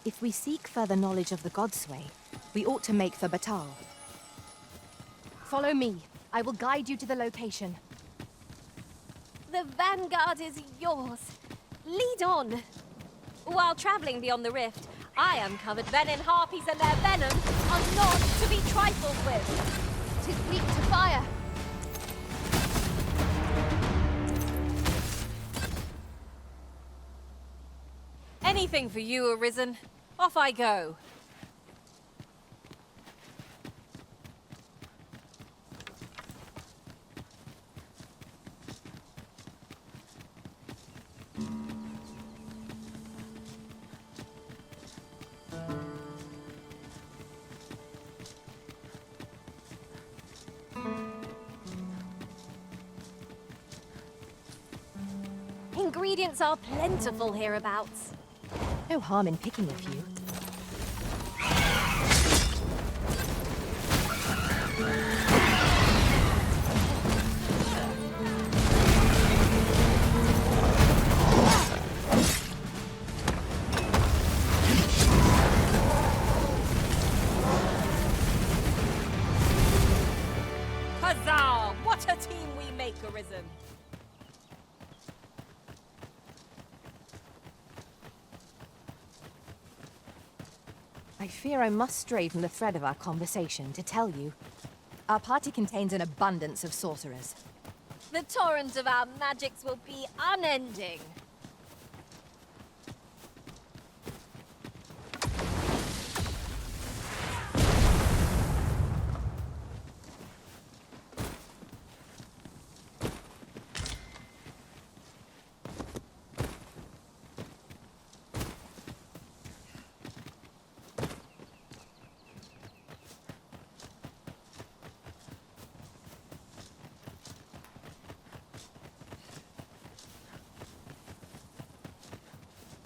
If we seek further knowledge of the Godsway, we ought to make for Batal. Follow me. I will guide you to the location. The vanguard is yours. Lead on. While traveling beyond the rift, I uncovered venom harpies, and their venom are not to be trifled with. 'Tis weak to fire. Anything for you, Arisen. Off I go. Ingredients are plentiful hereabouts. No harm in picking a few. Huzzah! What a team we make, Arisen. I fear I must stray from the thread of our conversation to tell you. Our party contains an abundance of sorcerers. The torrent of our magics will be unending.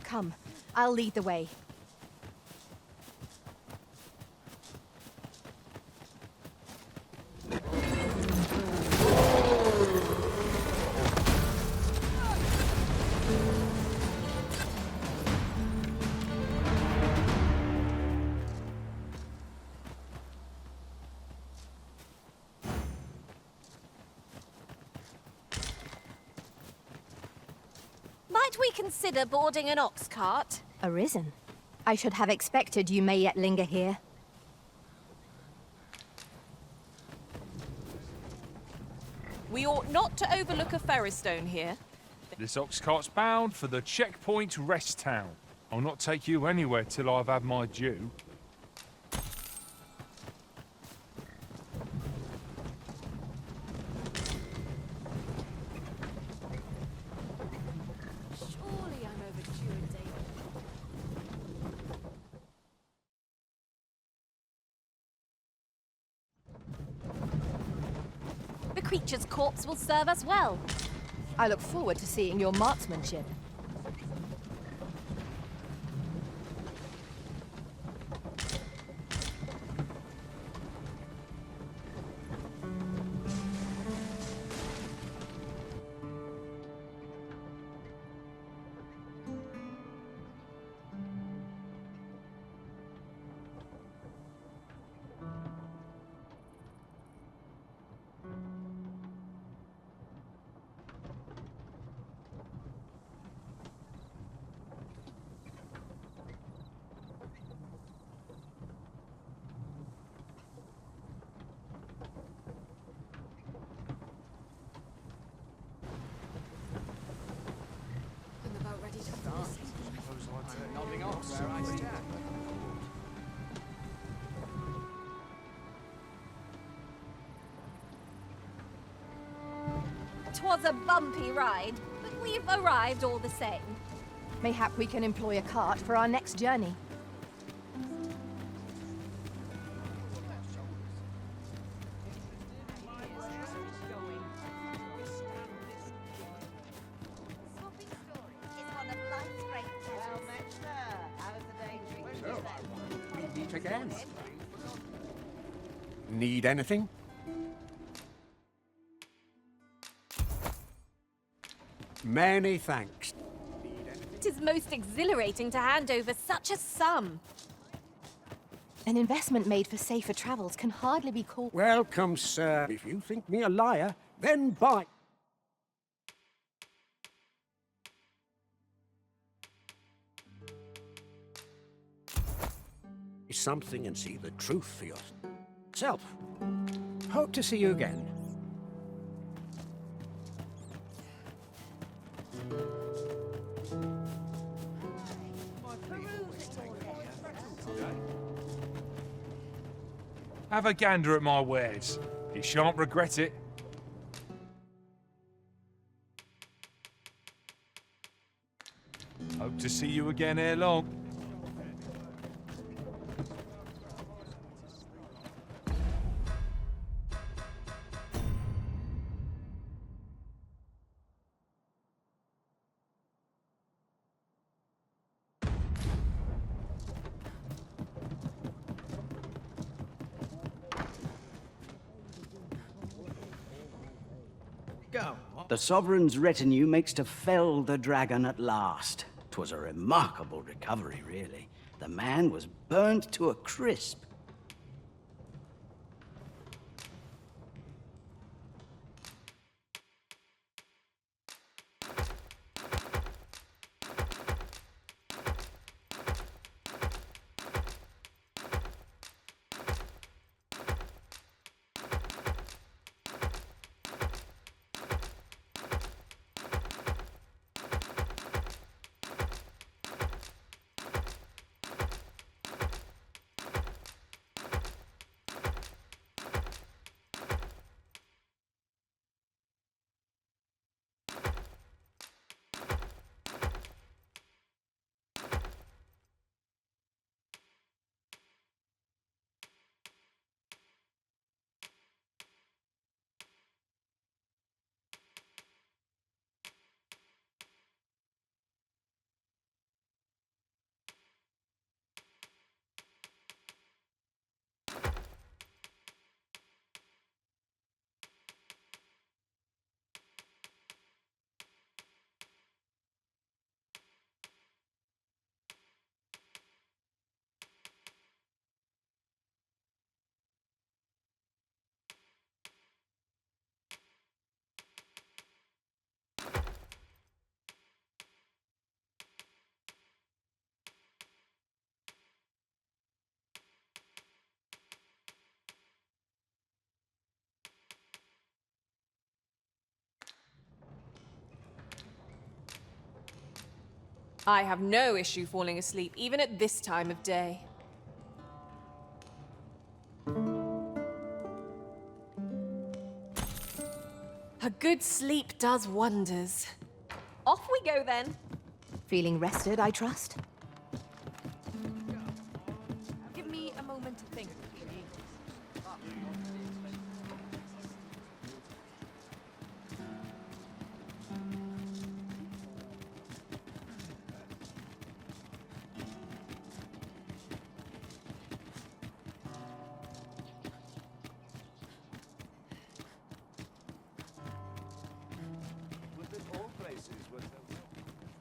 Come, I'll lead the way. Might we consider boarding an ox cart? Arisen. I should have expected you may yet linger here. We ought not to overlook a ferrystone here. This ox cart's bound for the checkpoint rest town. I'll not take you anywhere till I've had my due. Surely I'm overdue a day. The creature's corpse will serve us well. I look forward to seeing your marksmanship. I'm about ready to start. Nodding off where I stand. 'Twas a bumpy ride, but we've arrived all the same. Mayhap we can employ a cart for our next journey. We meet again. Need anything? Many thanks. Need anything? It is most exhilarating to hand over such a sum. An investment made for safer travels can hardly be called... Welcome, sir. If you think me a liar, then buy. Something and see the truth for yourself. Hope to see you again. Have a gander at my wares. You shan't regret it. Hope to see you again ere long. The Sovereign's retinue makes to fell the dragon at last. 'Twas a remarkable recovery, really. The man was burnt to a crisp. I have no issue falling asleep, even at this time of day. A good sleep does wonders. Off we go then. Feeling rested, I trust? Give me a moment to think.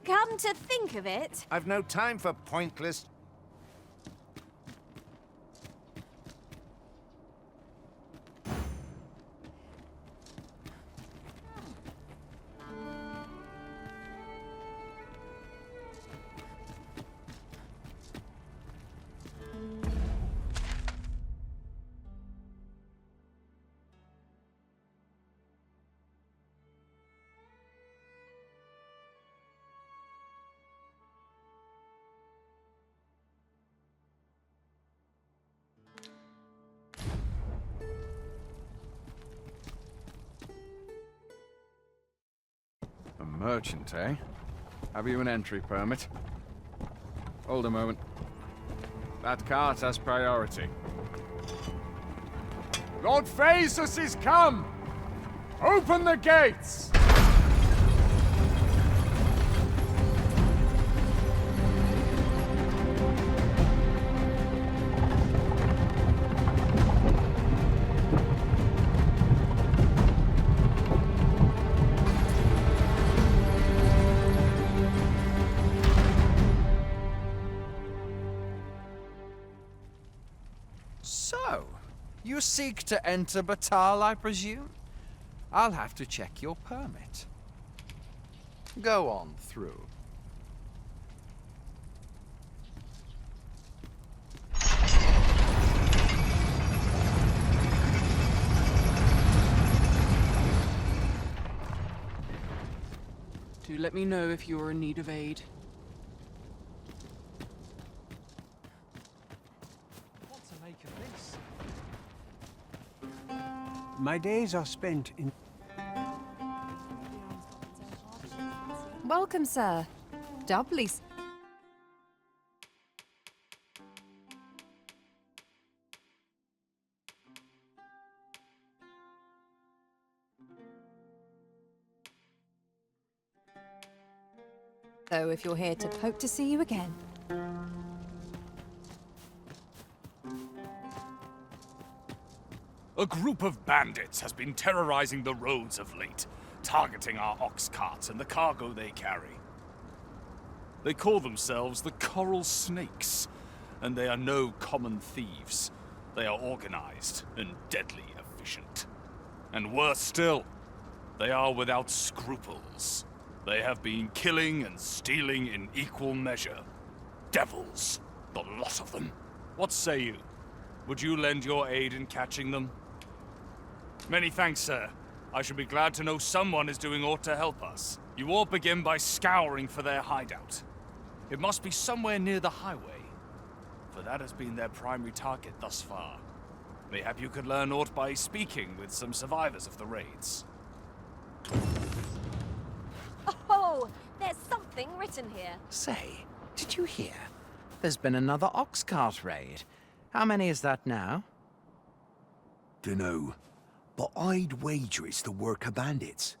Come to think of it, I've no time for pointless... A merchant, eh? Have you an entry permit? Hold a moment. That cart has priority. Lord Phaesus is come! Open the gates! seek to enter Batal, I presume? I'll have to check your permit. Go on through. Do let me know if you are in need of aid. What to make of this? My days are spent in... Welcome, sir. Doubly. So, if you're here to hope to see you again. A group of bandits has been terrorizing the roads of late, targeting our ox carts and the cargo they carry. They call themselves the Coral Snakes, and they are no common thieves. They are organized and deadly efficient. And worse still, they are without scruples. They have been killing and stealing in equal measure. Devils, the lot of them. What say you? Would you lend your aid in catching them? Many thanks, sir. I should be glad to know someone is doing aught to help us. You all begin by scouring for their hideout. It must be somewhere near the highway, for that has been their primary target thus far. Mayhap you could learn aught by speaking with some survivors of the raids. Oh, there's something written here. Say, did you hear? There's been another ox cart raid. How many is that now? Dunno, but I'd wager it's the work of bandits.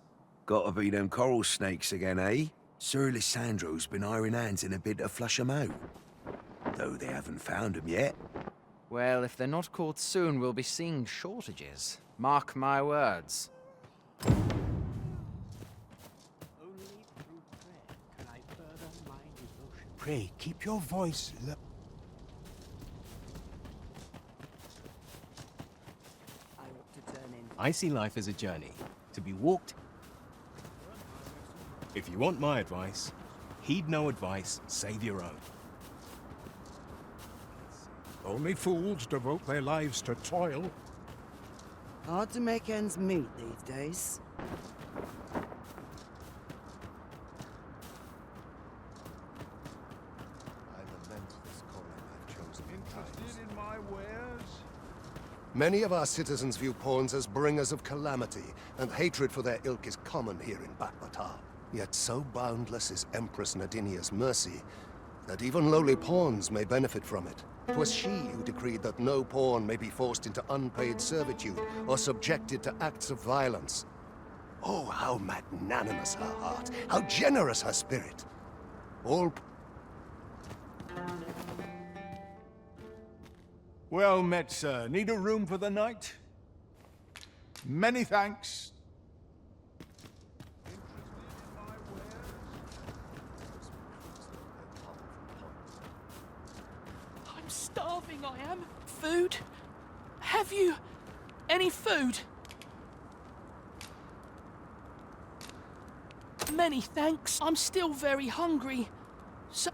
Gotta be them coral snakes again, eh? Sir Lissandro's been iron hands in a bid to flush 'em out. Though they haven't found 'em yet. Well, if they're not caught soon, we'll be seeing shortages. Mark my words. Pray, keep your voice low. I see life as a journey, to be walked. If you want my advice, heed no advice, save your own. Only fools devote their lives to toil. Hard to make ends meet these days. Many of our citizens view pawns as bringers of calamity, and hatred for their ilk is common here in Batar. Yet so boundless is Empress Nadinia's mercy, that even lowly pawns may benefit from it. 'Twas she who decreed that no pawn may be forced into unpaid servitude or subjected to acts of violence. Oh, how magnanimous her heart, how generous her spirit. All... Well met, sir. Need a room for the night? Many thanks. I'm starving, I am. Food? Have you any food? Many thanks. I'm still very hungry. So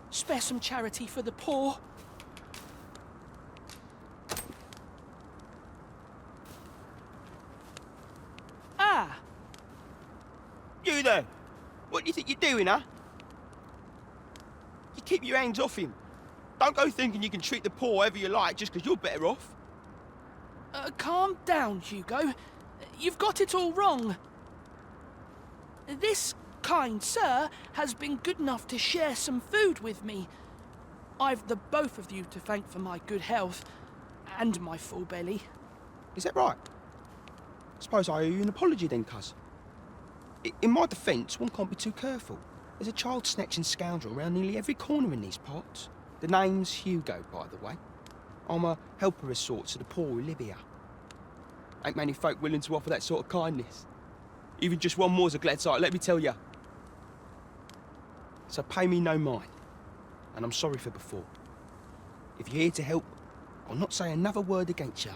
spare some charity for the poor. Ah! You there! What do you think you're doing, huh? You keep your hands off him. Don't go thinking you can treat the poor however you like just because you're better off. Calm down, Hugo. You've got it all wrong. This kind sir has been good enough to share some food with me. I've the both of you to thank for my good health and my full belly. Is that right? Suppose I owe you an apology then, cuz. In my defence, one can't be too careful. There's a child-snatching scoundrel around nearly every corner in these parts. The name's Hugo, by the way. I'm a helper of sorts to the poor who live here. Ain't many folk willing to offer that sort of kindness. Even just one more's a glad sight, let me tell ya. So pay me no mind. And I'm sorry for before. If you're here to help, I'll not say another word against you.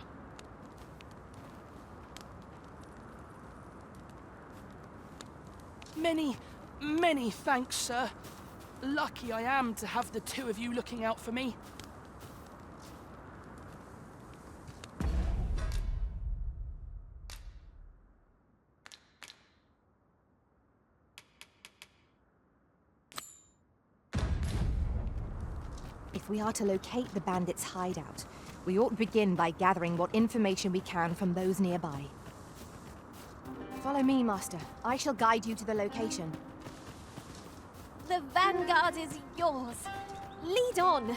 Many, many thanks, sir. Lucky I am to have the two of you looking out for me. If we are to locate the bandits' hideout, we ought to begin by gathering what information we can from those nearby. Follow me, Master. I shall guide you to the location. The vanguard is yours. Lead on.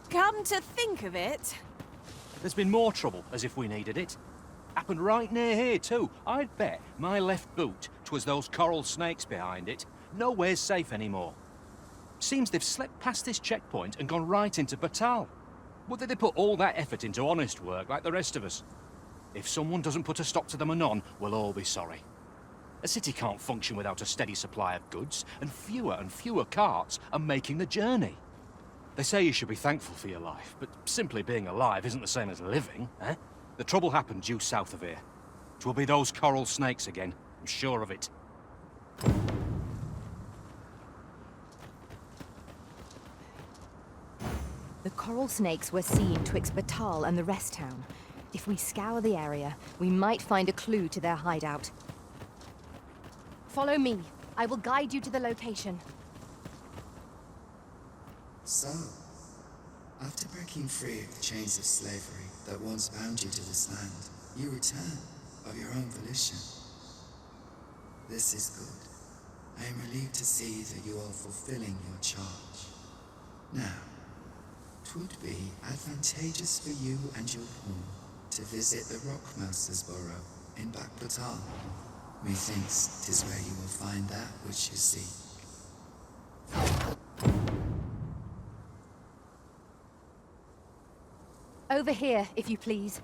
Come to think of it, There's been more trouble, as if we needed it. Happened right near here, too. I'd bet my left boot 'twas those coral snakes behind it. Nowhere's safe anymore. Seems they've slipped past this checkpoint and gone right into Batal. Whether they put all that effort into honest work like the rest of us. If someone doesn't put a stop to them anon, we'll all be sorry. A city can't function without a steady supply of goods, and fewer carts are making the journey. They say you should be thankful for your life, but simply being alive isn't the same as living, eh? The trouble happened due south of here. 'Twill be those coral snakes again, I'm sure of it. The coral snakes were seen twixt Batal and the rest town. If we scour the area, we might find a clue to their hideout. Follow me. I will guide you to the location. So, after breaking free of the chains of slavery that once bound you to this land, you return of your own volition. This is good. I am relieved to see that you are fulfilling your charge. Now, 'twould be advantageous for you and your pawn to visit the Rockmouser's burrow in Backbatal. Methinks 'tis where you will find that which you seek. Over here, if you please.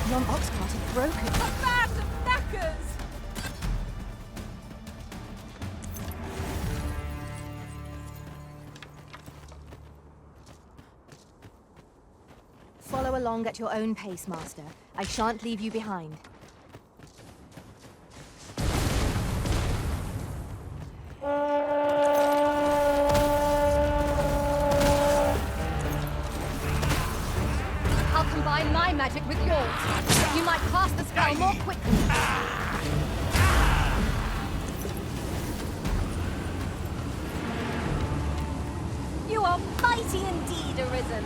Yon ox cart is broken. a band of knackers! Follow along at your own pace, Master. I shan't leave you behind. I'll combine my magic with yours. You might cast the spell more quickly. You are mighty indeed, Arisen.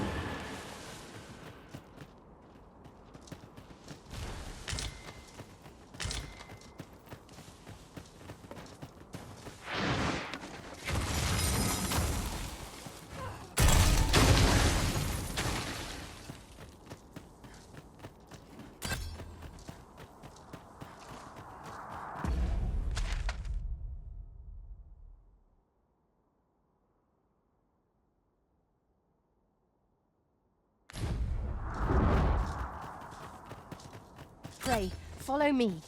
Pray, follow me.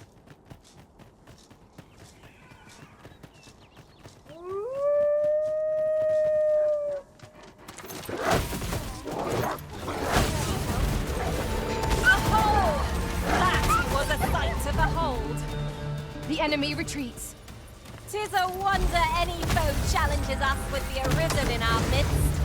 Aho! That was a sight to behold. The enemy retreats. 'Tis a wonder any foe challenges us with the Arisen in our midst.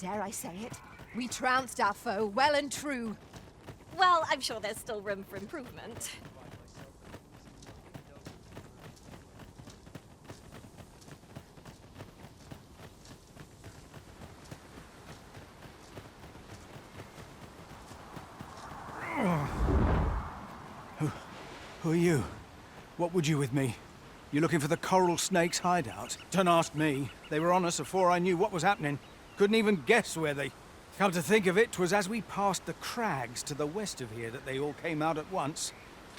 dare I say it? We trounced our foe well and true. Well, I'm sure there's still room for improvement. Who are you? What would you with me? You looking for the coral snake's hideout? Don't ask me. They were on us before I knew what was happening. Couldn't even guess where they... Come to think of it, 'twas as we passed the crags to the west of here that they all came out at once.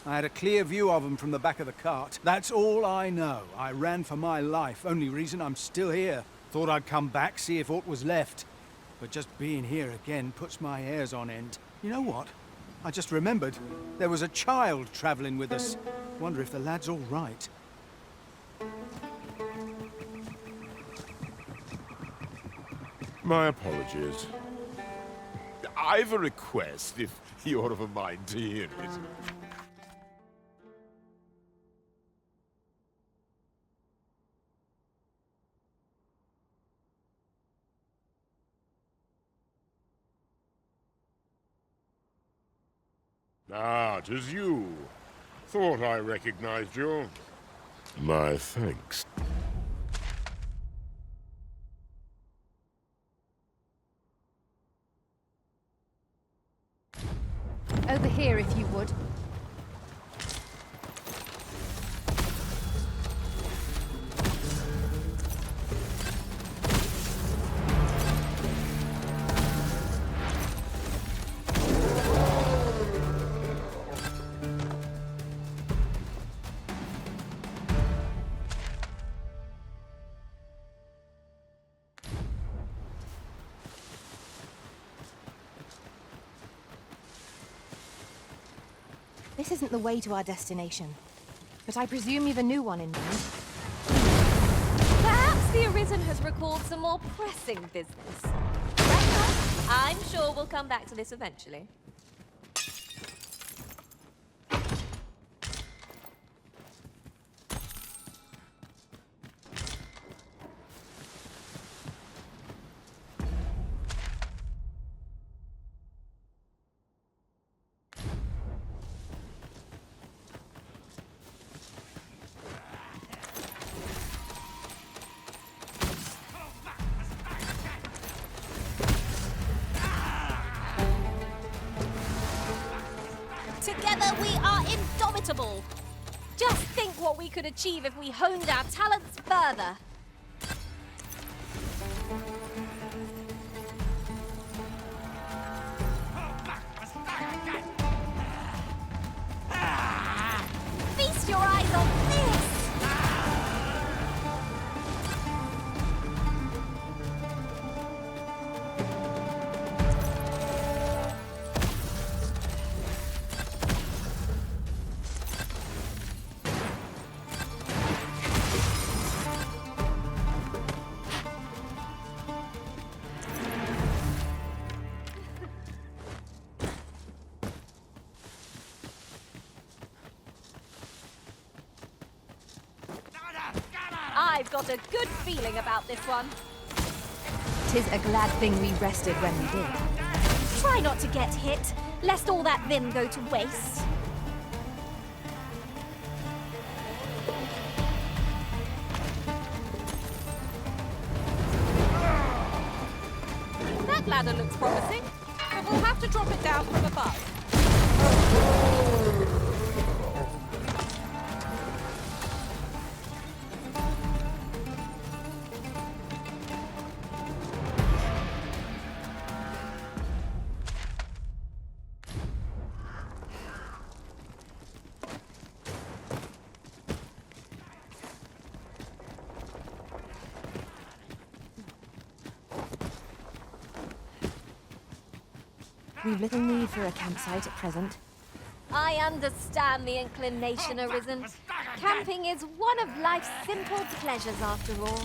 I had a clear view of them from the back of the cart. That's all I know. I ran for my life. Only reason I'm still here. Thought I'd come back, see if aught was left. But just being here again puts my hairs on end. You know what? I just remembered. There was a child travelling with us. Wonder if the lad's all right. My apologies. I've a request, if you're of a mind to hear it. Ah, 'tis you. Thought I recognized you. My thanks. Over here, if you would. This isn't the way to our destination, but I presume you've a new one in mind. Perhaps the Arisen has recalled some more pressing business. Well, I'm sure we'll come back to this eventually. Together we are indomitable! Just think what we could achieve if we honed our talents further. Feast your eyes on this! I've got a good feeling about this one. 'Tis a glad thing we rested when we did. Try not to get hit, lest all that vim go to waste. That ladder looks promising, but we'll have to drop it down from above. We've little need for a campsite at present. I understand the inclination, Arisen. Camping is one of life's simple pleasures, after all.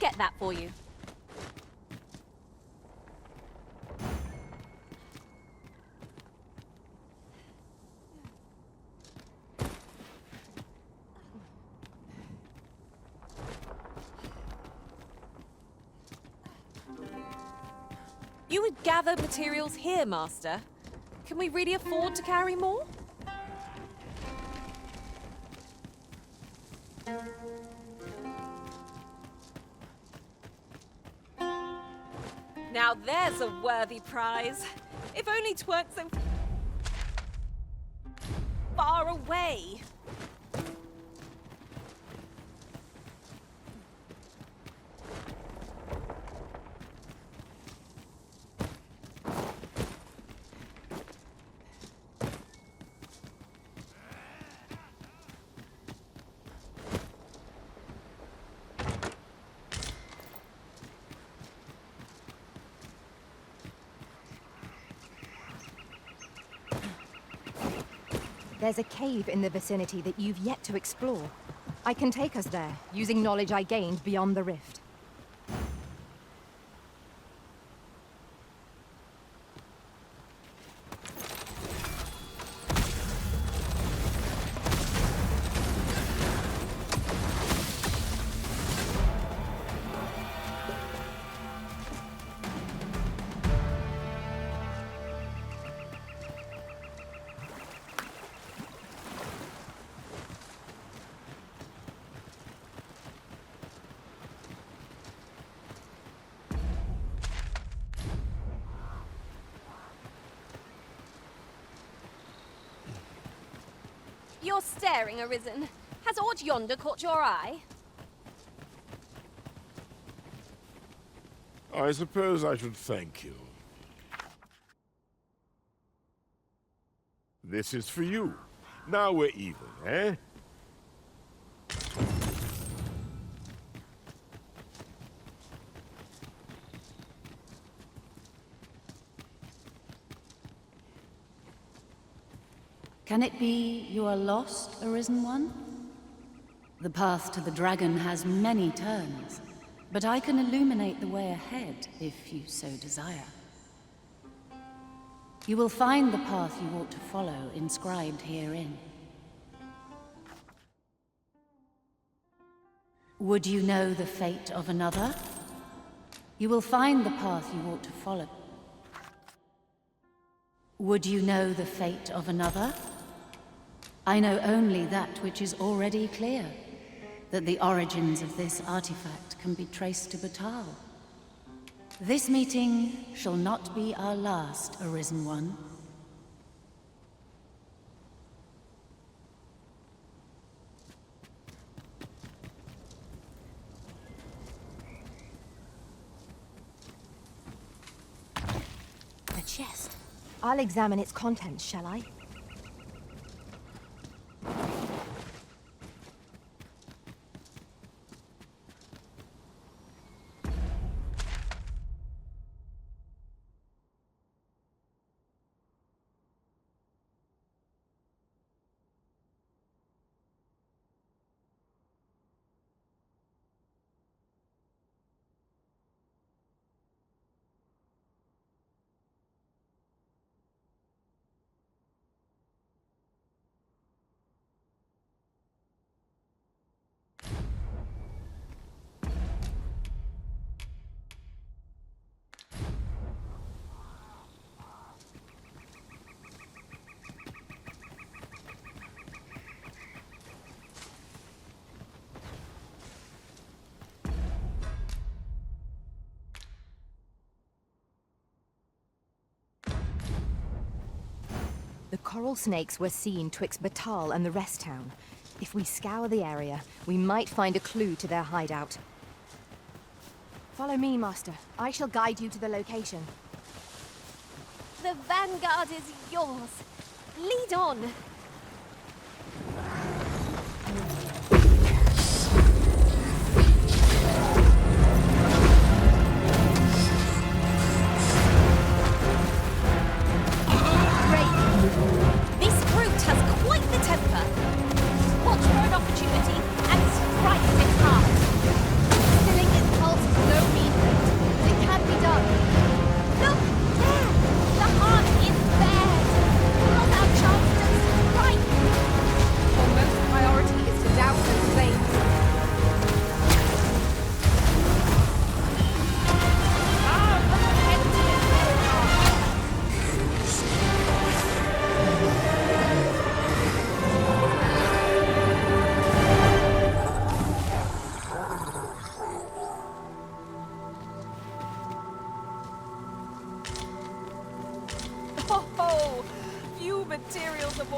get that for you. You would gather materials here, Master. Can we really afford to carry more? Now there's a worthy prize. If only 'tweren't so far away. There's a cave in the vicinity that you've yet to explore. I can take us there, using knowledge I gained beyond the rift. You're staring, Arisen. Has aught yonder caught your eye? I suppose I should thank you. This is for you. Now we're even, eh? Can it be you are lost, Arisen One? The path to the dragon has many turns, but I can illuminate the way ahead if you so desire. You will find the path you ought to follow inscribed herein. Would you know the fate of another? You will find the path you ought to follow. Would you know the fate of another? I know only that which is already clear, that the origins of this artifact can be traced to Batal. This meeting shall not be our last, Arisen One. The chest. I'll examine its contents, shall I? The coral snakes were seen twixt Batal and the rest town. If we scour the area, we might find a clue to their hideout. Follow me, Master. I shall guide you to the location. The vanguard is yours. Lead on.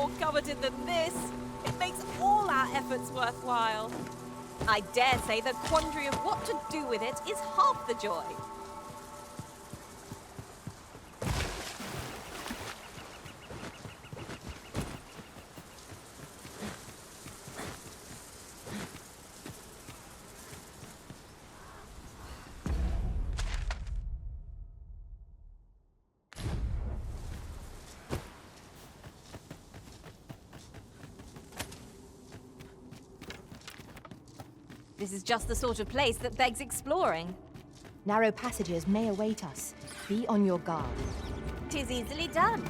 more coveted than this. It makes all our efforts worthwhile. I dare say the quandary of what to do with it is half the joy. This is just the sort of place that begs exploring. Narrow passages may await us. Be on your guard. 'Tis easily done.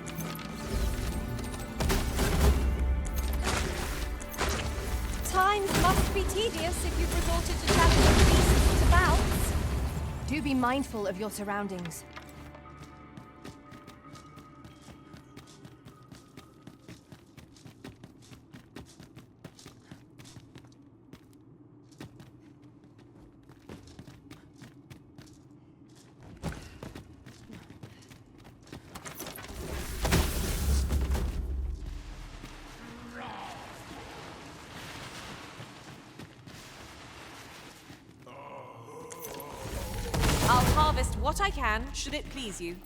Times must be tedious if you've resorted to challenging beasts to bouts. Do be mindful of your surroundings. I'll harvest what I can, should it please you.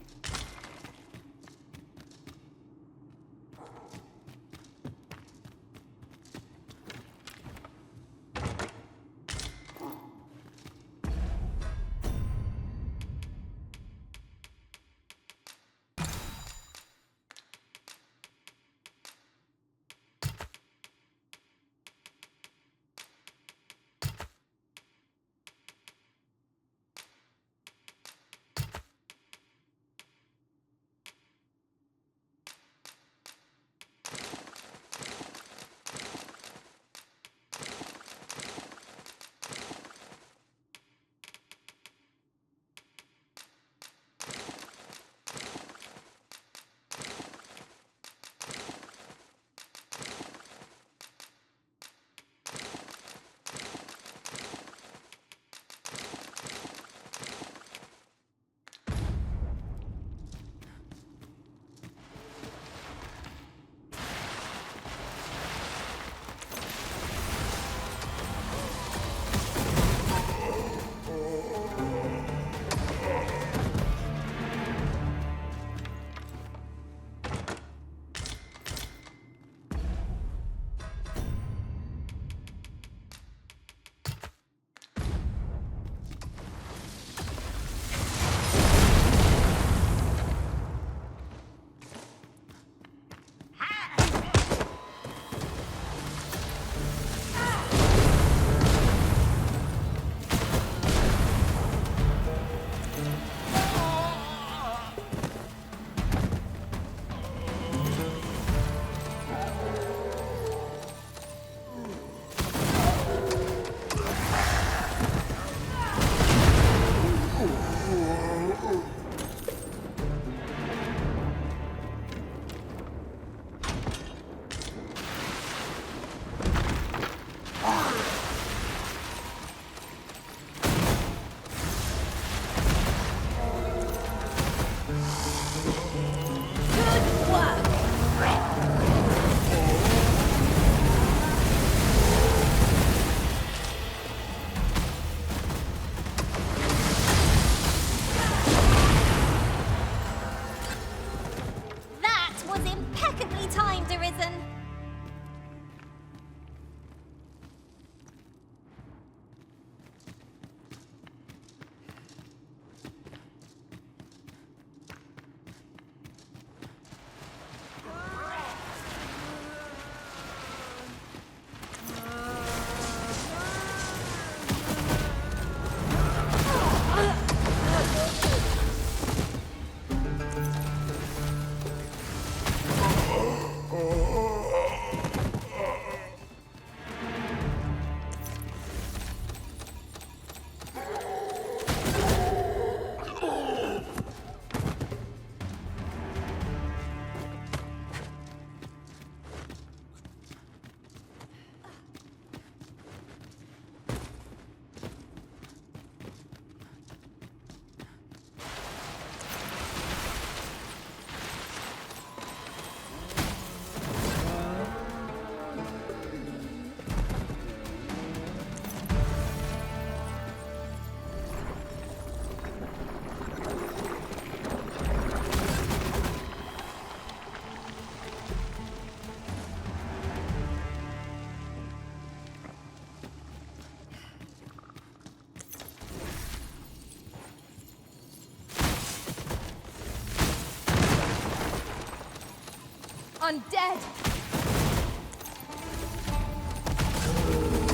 undead!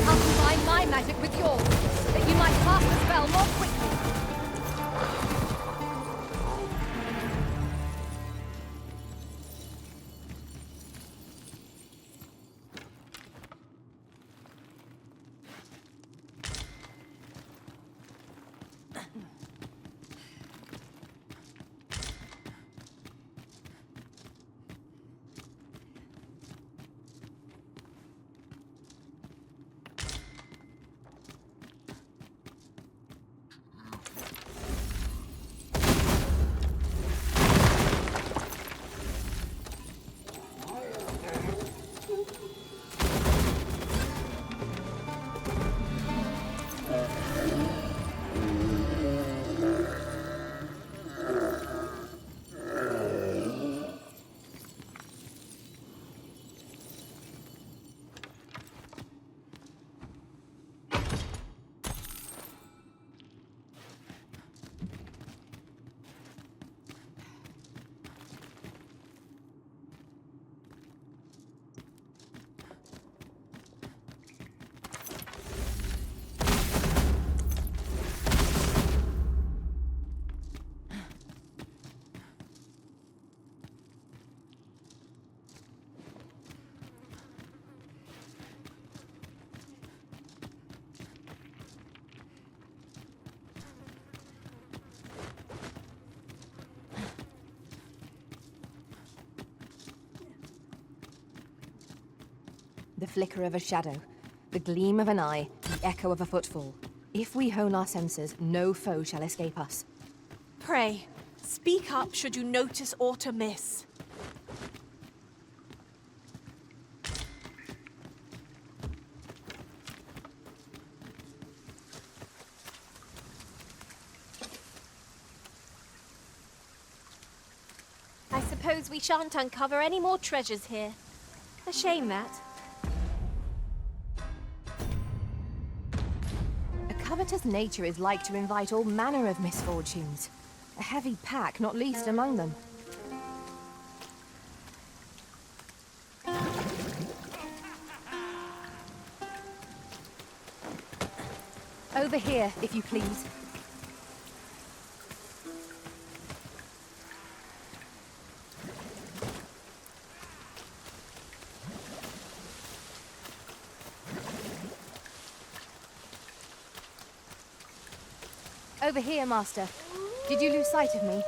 I'll combine my magic with yours, that you might cast the spell more quickly. The flicker of a shadow, the gleam of an eye, the echo of a footfall. If we hone our senses, no foe shall escape us. Pray, speak up should you notice aught amiss. I suppose we shan't uncover any more treasures here. A shame that. A covetous nature is like to invite all manner of misfortunes. A heavy pack, not least among them. Over here, if you please. Over here, Master. Did you lose sight of me?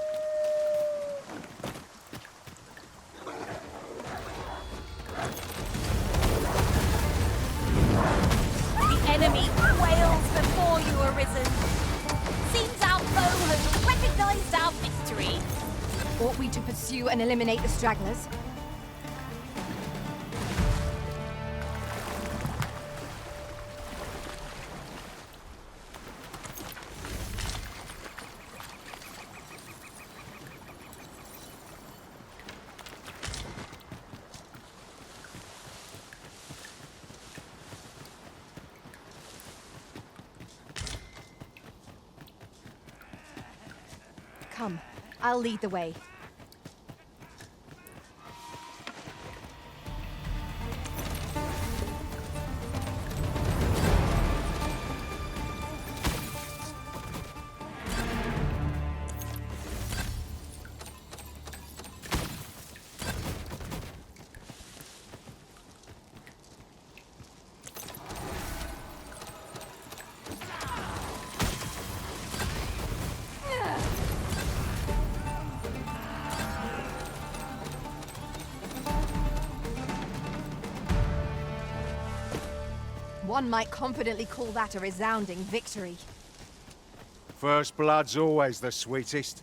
The enemy quails before you, Arisen. Seems our foe has recognized our victory. Ought we to pursue and eliminate the stragglers? Come, I'll lead the way. One might confidently call that a resounding victory. First blood's always the sweetest.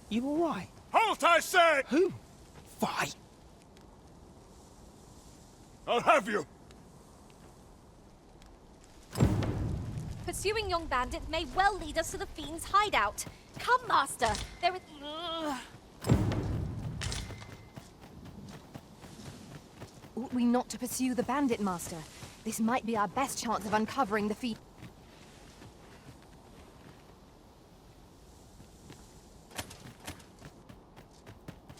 You alright? Halt, I say! Who? Fight! I'll have you! Pursuing young bandits may well lead us to the Fiend's hideout. Come, Master. There is... Ought we not to pursue the bandit, Master? This might be our best chance of uncovering the feed.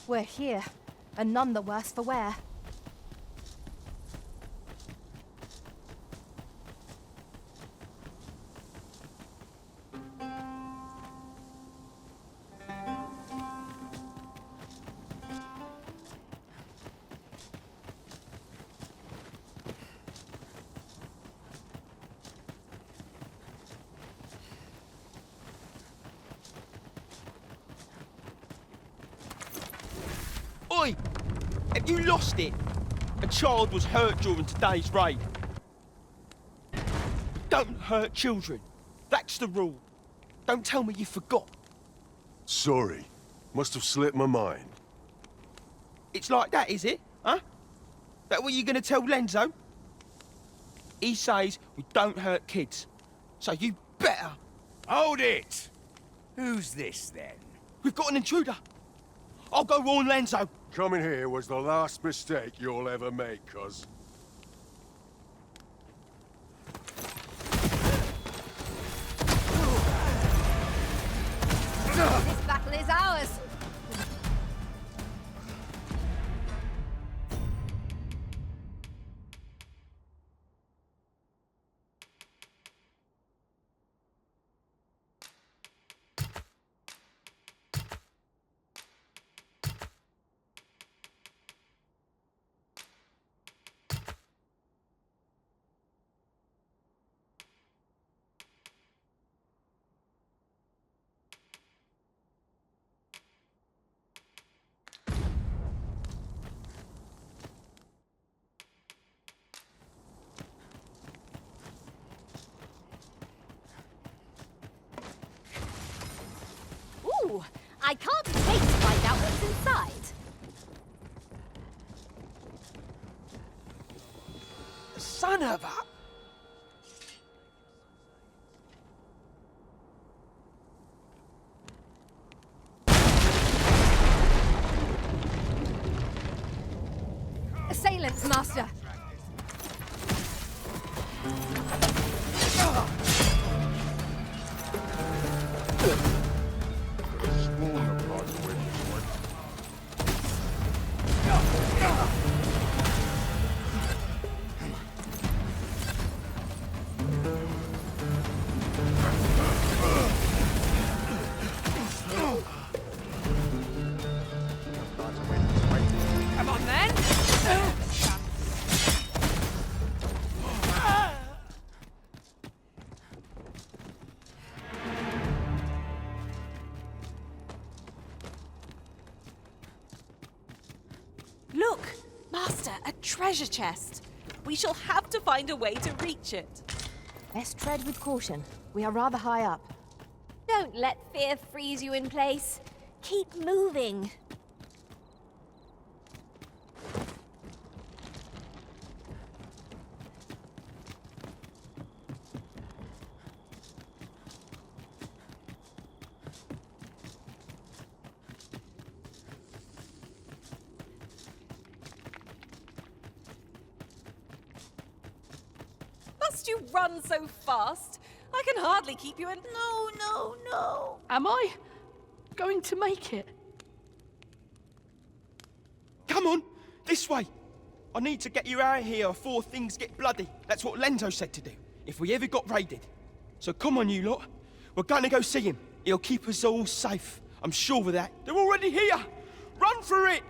We're here, and none the worse for wear. Oi! Have you lost it? A child was hurt during today's raid. Don't hurt children. That's the rule. Don't tell me you forgot. Sorry. Must have slipped my mind. It's like that, is it? Huh? That what you're gonna tell Lenzo? He says we don't hurt kids. So you better... Hold it! Who's this, then? We've got an intruder. I'll go warn Lenzo. Coming here was the last mistake you'll ever make, cuz. This battle is ours. Ooh, I can't wait to find out what's inside. Son of a... Assailants, Master! Come on, then. Look, Master, a treasure chest. We shall have to find a way to reach it. Best tread with caution. We are rather high up. Don't let fear freeze you in place. Keep moving. Must you run so fast? I can hardly keep you in. No, no, no. Am I going to make it? Come on, this way. I need to get you out of here before things get bloody. That's what Lenzo said to do, if we ever got raided. So come on, you lot. We're going to go see him. He'll keep us all safe. I'm sure of that. They're already here. Run for it!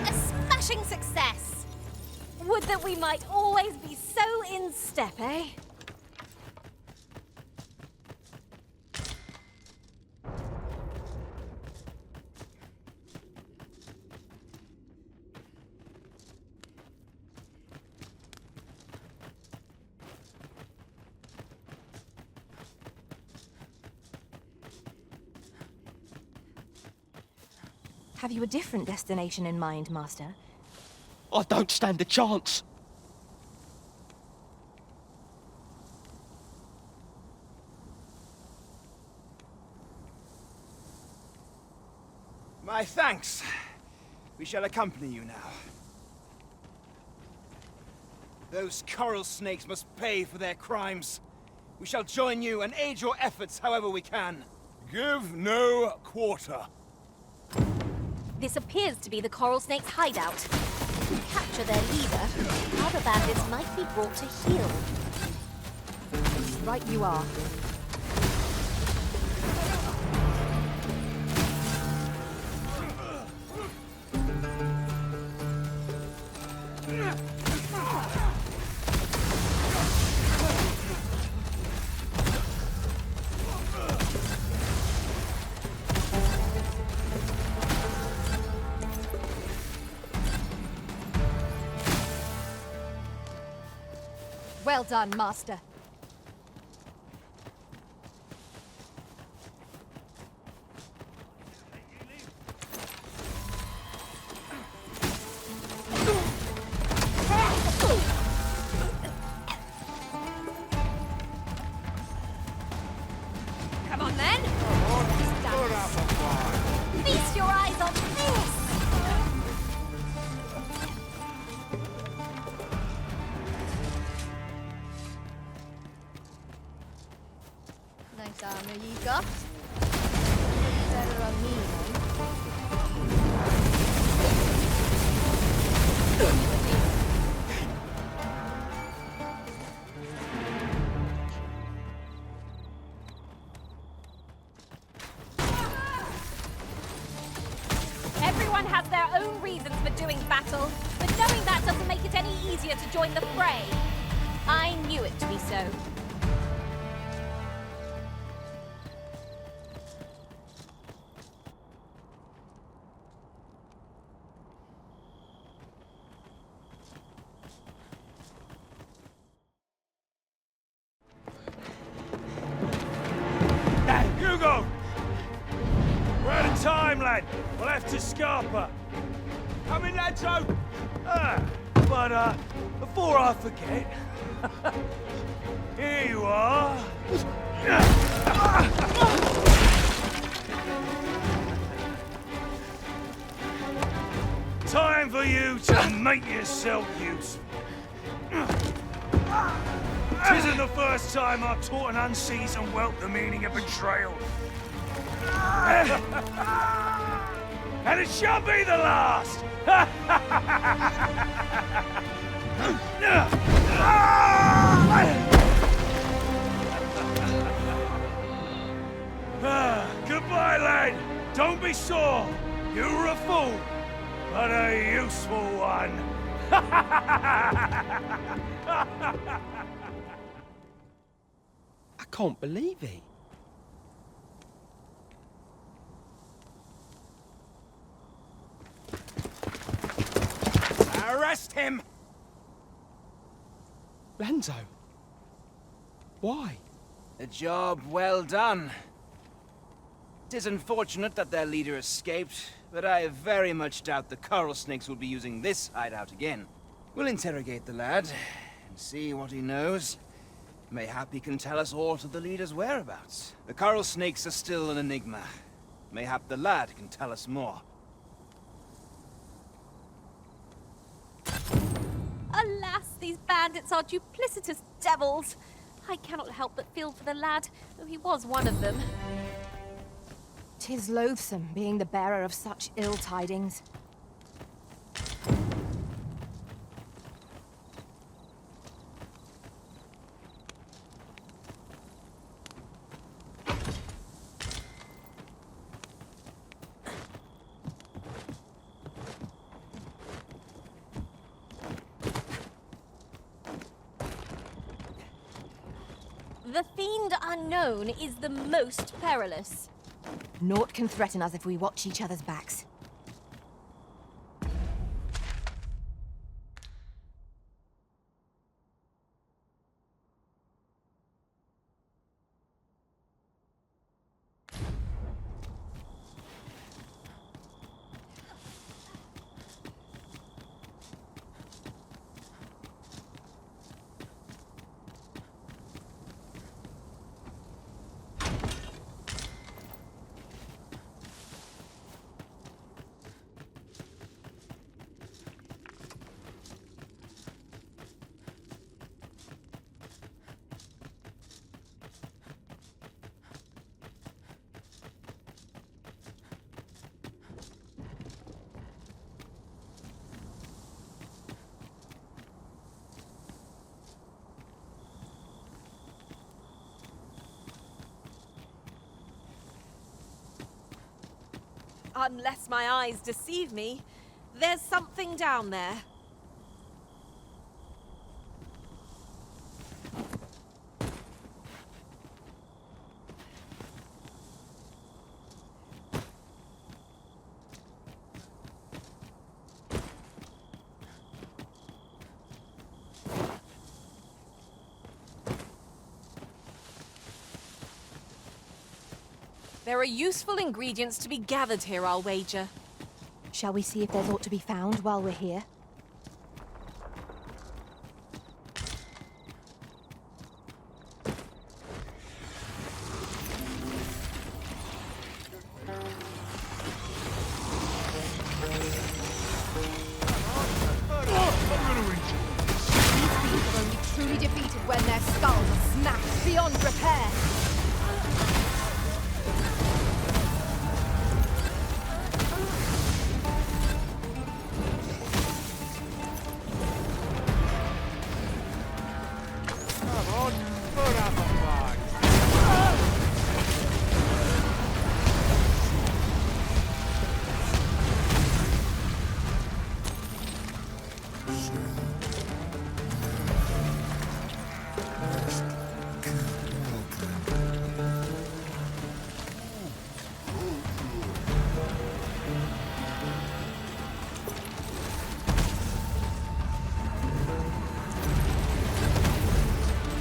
A smashing success! Would that we might always be so in step, eh? Have you a different destination in mind, Master? I don't stand a chance. My thanks. We shall accompany you now. Those coral snakes must pay for their crimes. We shall join you and aid your efforts however we can. Give no quarter. This appears to be the coral snake's hideout. If we capture their leader, other bandits might be brought to heel. Right you are. Well done, Master. Come on then! Feast your eyes on this! Nice armor you got. Better on me, Everyone has their own reasons for doing battle, but knowing that doesn't make it any easier to join the fray. I knew it to be so. Hugo! We're out of time, lad. We'll have to scarper. Come in, Ladzo. But before I forget, here you are. Time for you to make yourself useful. Tisn't the first time I've taught an unseasoned whelp the meaning of betrayal. And it shall be the last! Goodbye, lad. Don't be sore. You were a fool, but a useful one. I can't believe it. Arrest him! Lanzo. Why? A job well done. It is unfortunate that their leader escaped, but I very much doubt the coral snakes will be using this hideout again. We'll interrogate the lad and see what he knows. Mayhap he can tell us aught of the leader's whereabouts. The coral snakes are still an enigma. Mayhap the lad can tell us more. Alas, these bandits are duplicitous devils. I cannot help but feel for the lad, though he was one of them. 'Tis loathsome being the bearer of such ill tidings. The Fiend Unknown is the most perilous. Naught can threaten us if we watch each other's backs. Unless my eyes deceive me, there's something down there. There are useful ingredients to be gathered here, I'll wager. Shall we see if there's aught to be found while we're here? These people are only truly defeated when their skulls are smashed beyond repair.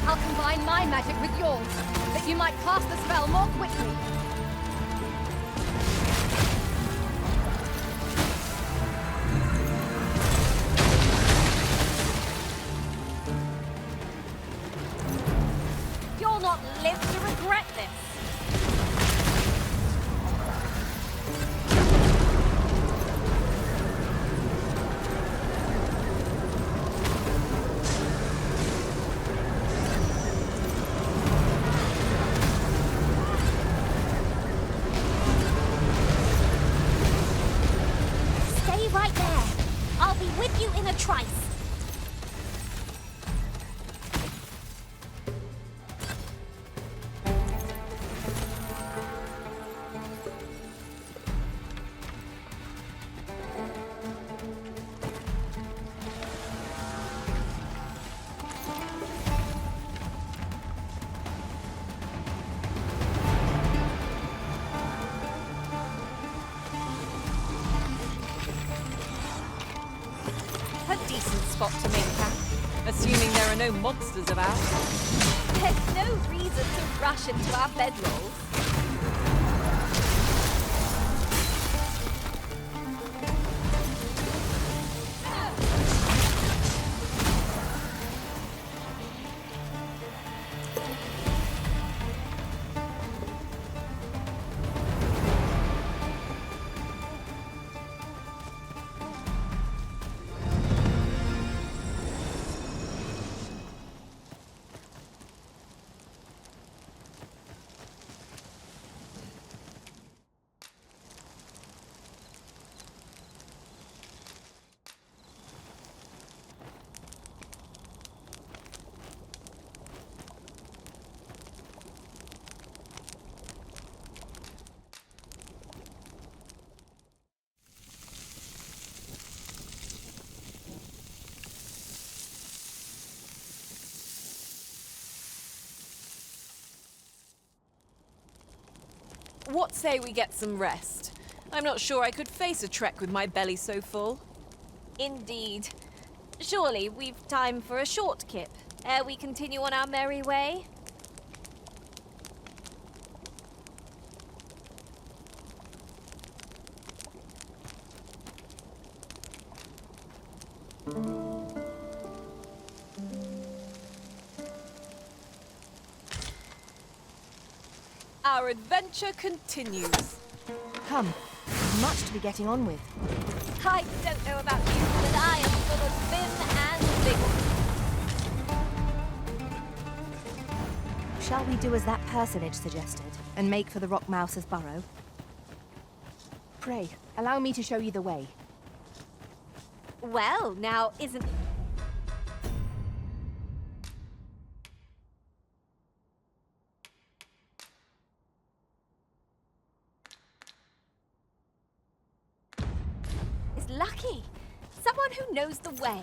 I'll combine my magic with yours, that you might cast the spell more quickly. You'll not live to regret this. Stay right there. I'll be with you in a trice. A decent spot to make camp, assuming there are no monsters about. There's no reason to rush into our bedrolls. What say we get some rest? I'm not sure I could face a trek with my belly so full. Indeed. Surely we've time for a short kip, ere we continue on our merry way? Our adventure continues. Come, there's much to be getting on with. I don't know about you, but I am full of vim and vigor. Shall we do as that personage suggested, and make for the Rock Mouse's burrow? Pray, allow me to show you the way. Well, now isn't... Lucky. Someone who knows the way.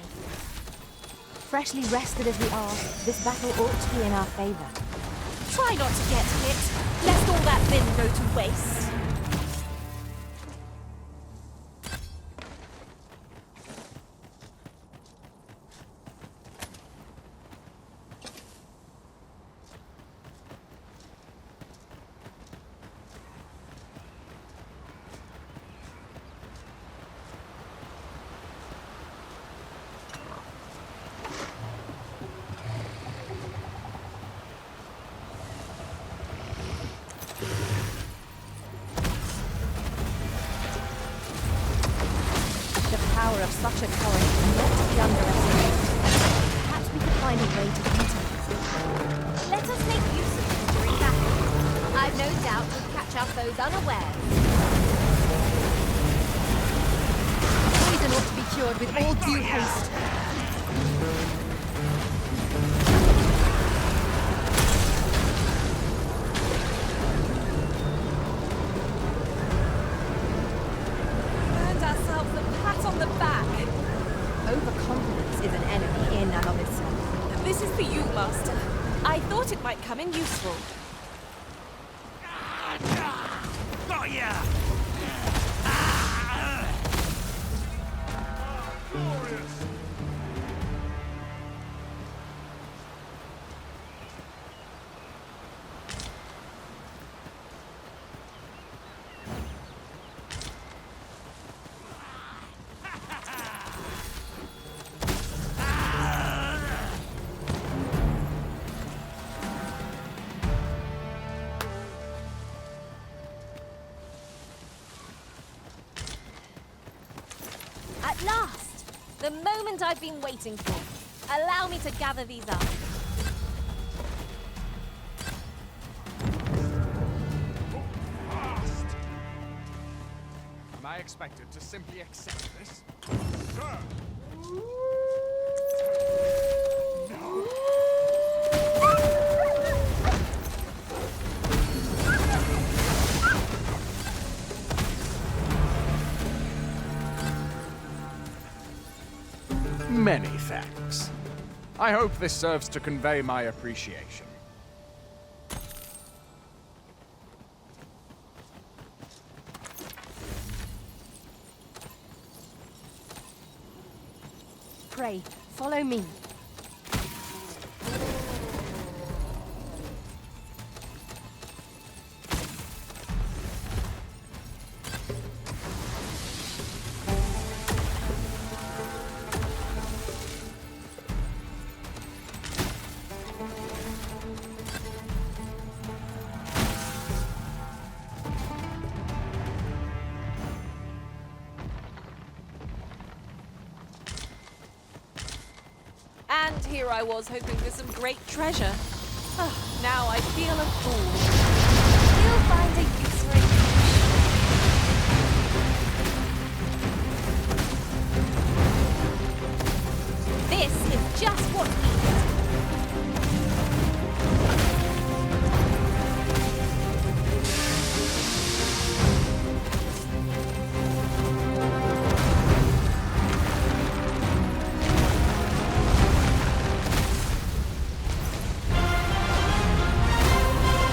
Freshly rested as we are, this battle ought to be in our favor. Try not to get hit, lest all that vim go to waste. The power of such a current is not to be underestimated. Perhaps we could find a way to utilize it. Let us make use of it during battle. I've no doubt we'll catch our foes unawares. Poison ought to be cured with all due haste. Earned ourselves a pat on the back. Overconfidence is an enemy in and of itself. This is for you, Master. I thought it might come in useful. Got ya! At last! The moment I've been waiting for. Allow me to gather these up. Am I expected to simply accept this? Sir! Many thanks. I hope this serves to convey my appreciation. Pray, follow me. And here I was hoping for some great treasure. Now I feel a fool. We'll find a use for it. This is just what we need.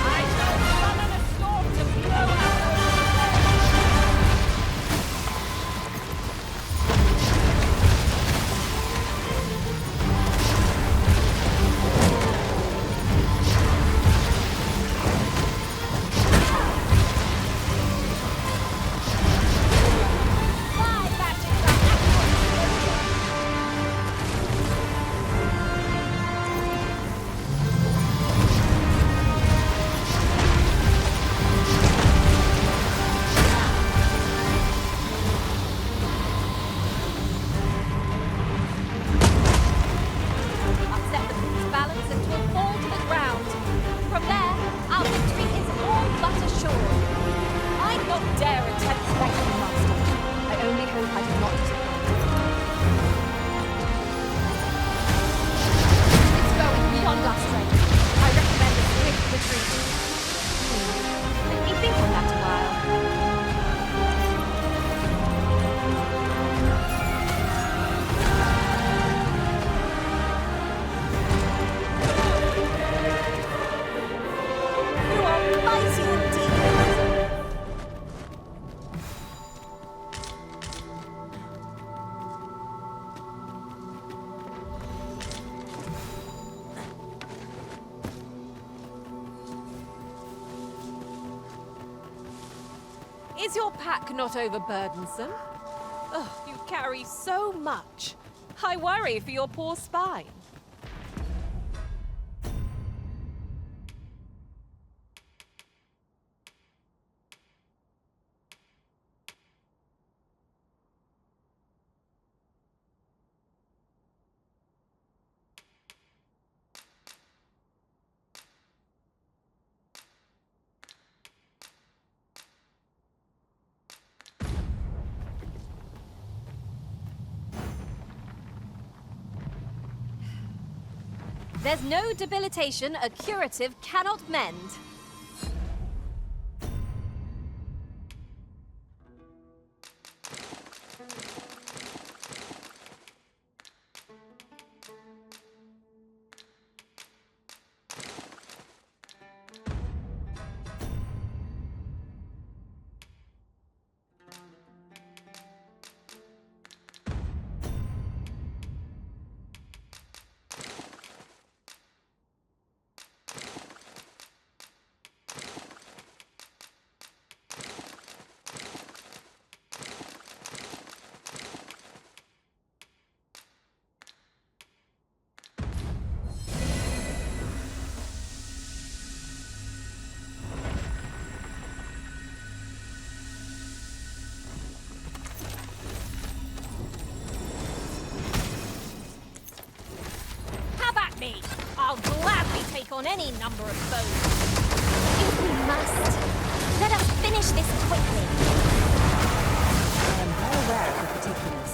I shall summon a storm to blow out Is your pack not overburdensome? Oh, you carry so much. I worry for your poor spine. There's no debilitation a curative cannot mend. I'll gladly take on any number of foes. If we must, let us finish this quickly. I am well aware of the particulars.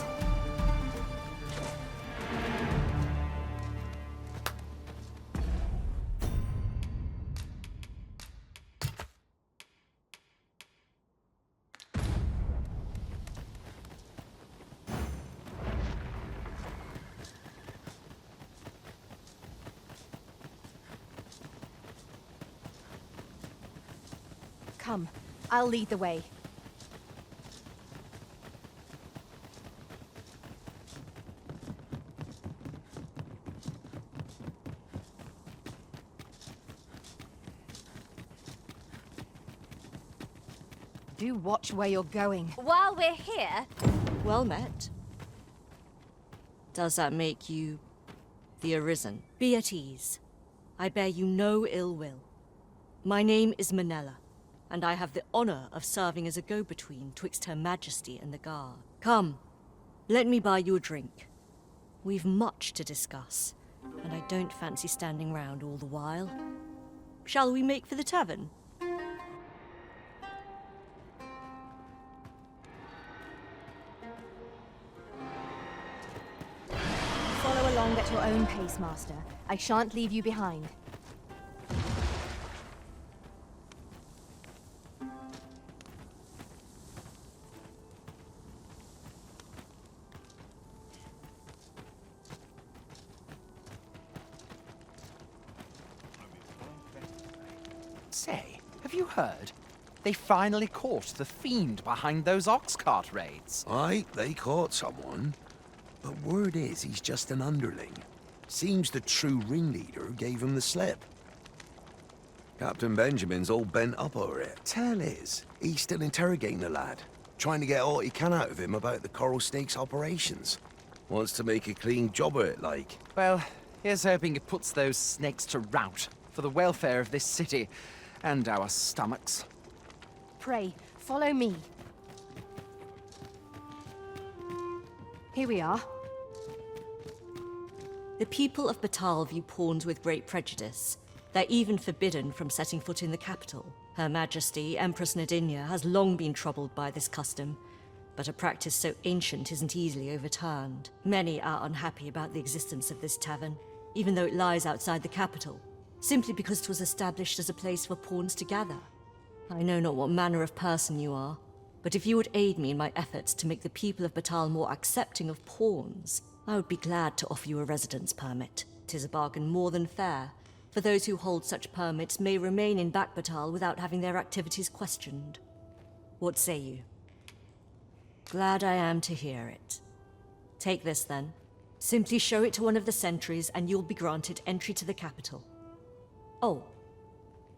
Come, I'll lead the way. Do watch where you're going. While we're here, Well met. Does that make you the Arisen? Be at ease. I bear you no ill will. My name is Manella, and I have the honor of serving as a go-between twixt Her Majesty and the Guard. Come, let me buy you a drink. We've much to discuss, and I don't fancy standing round all the while. Shall we make for the tavern? Follow along at your own pace, Master. I shan't leave you behind. Say, have you heard? They finally caught the fiend behind those ox cart raids. Aye, they caught someone. But word is he's just an underling. Seems the true ringleader gave him the slip. Captain Benjamin's all bent up over it. Tell is, he's still interrogating the lad, trying to get all he can out of him about the Coral Snake's operations. Wants to make a clean job of it, like. Well, here's hoping it puts those snakes to rout for the welfare of this city and our stomachs. Pray, follow me. Here we are. The people of Batal view pawns with great prejudice. They're even forbidden from setting foot in the capital. Her Majesty, Empress Nadinia, has long been troubled by this custom, but a practice so ancient isn't easily overturned. Many are unhappy about the existence of this tavern, even though it lies outside the capital, simply because it was established as a place for pawns to gather. I know not what manner of person you are, but if you would aid me in my efforts to make the people of Batal more accepting of pawns, I would be glad to offer you a residence permit. 'Tis a bargain more than fair, for those who hold such permits may remain in Batal without having their activities questioned. What say you? Glad I am to hear it. Take this then. Simply show it to one of the sentries and you'll be granted entry to the capital. Oh,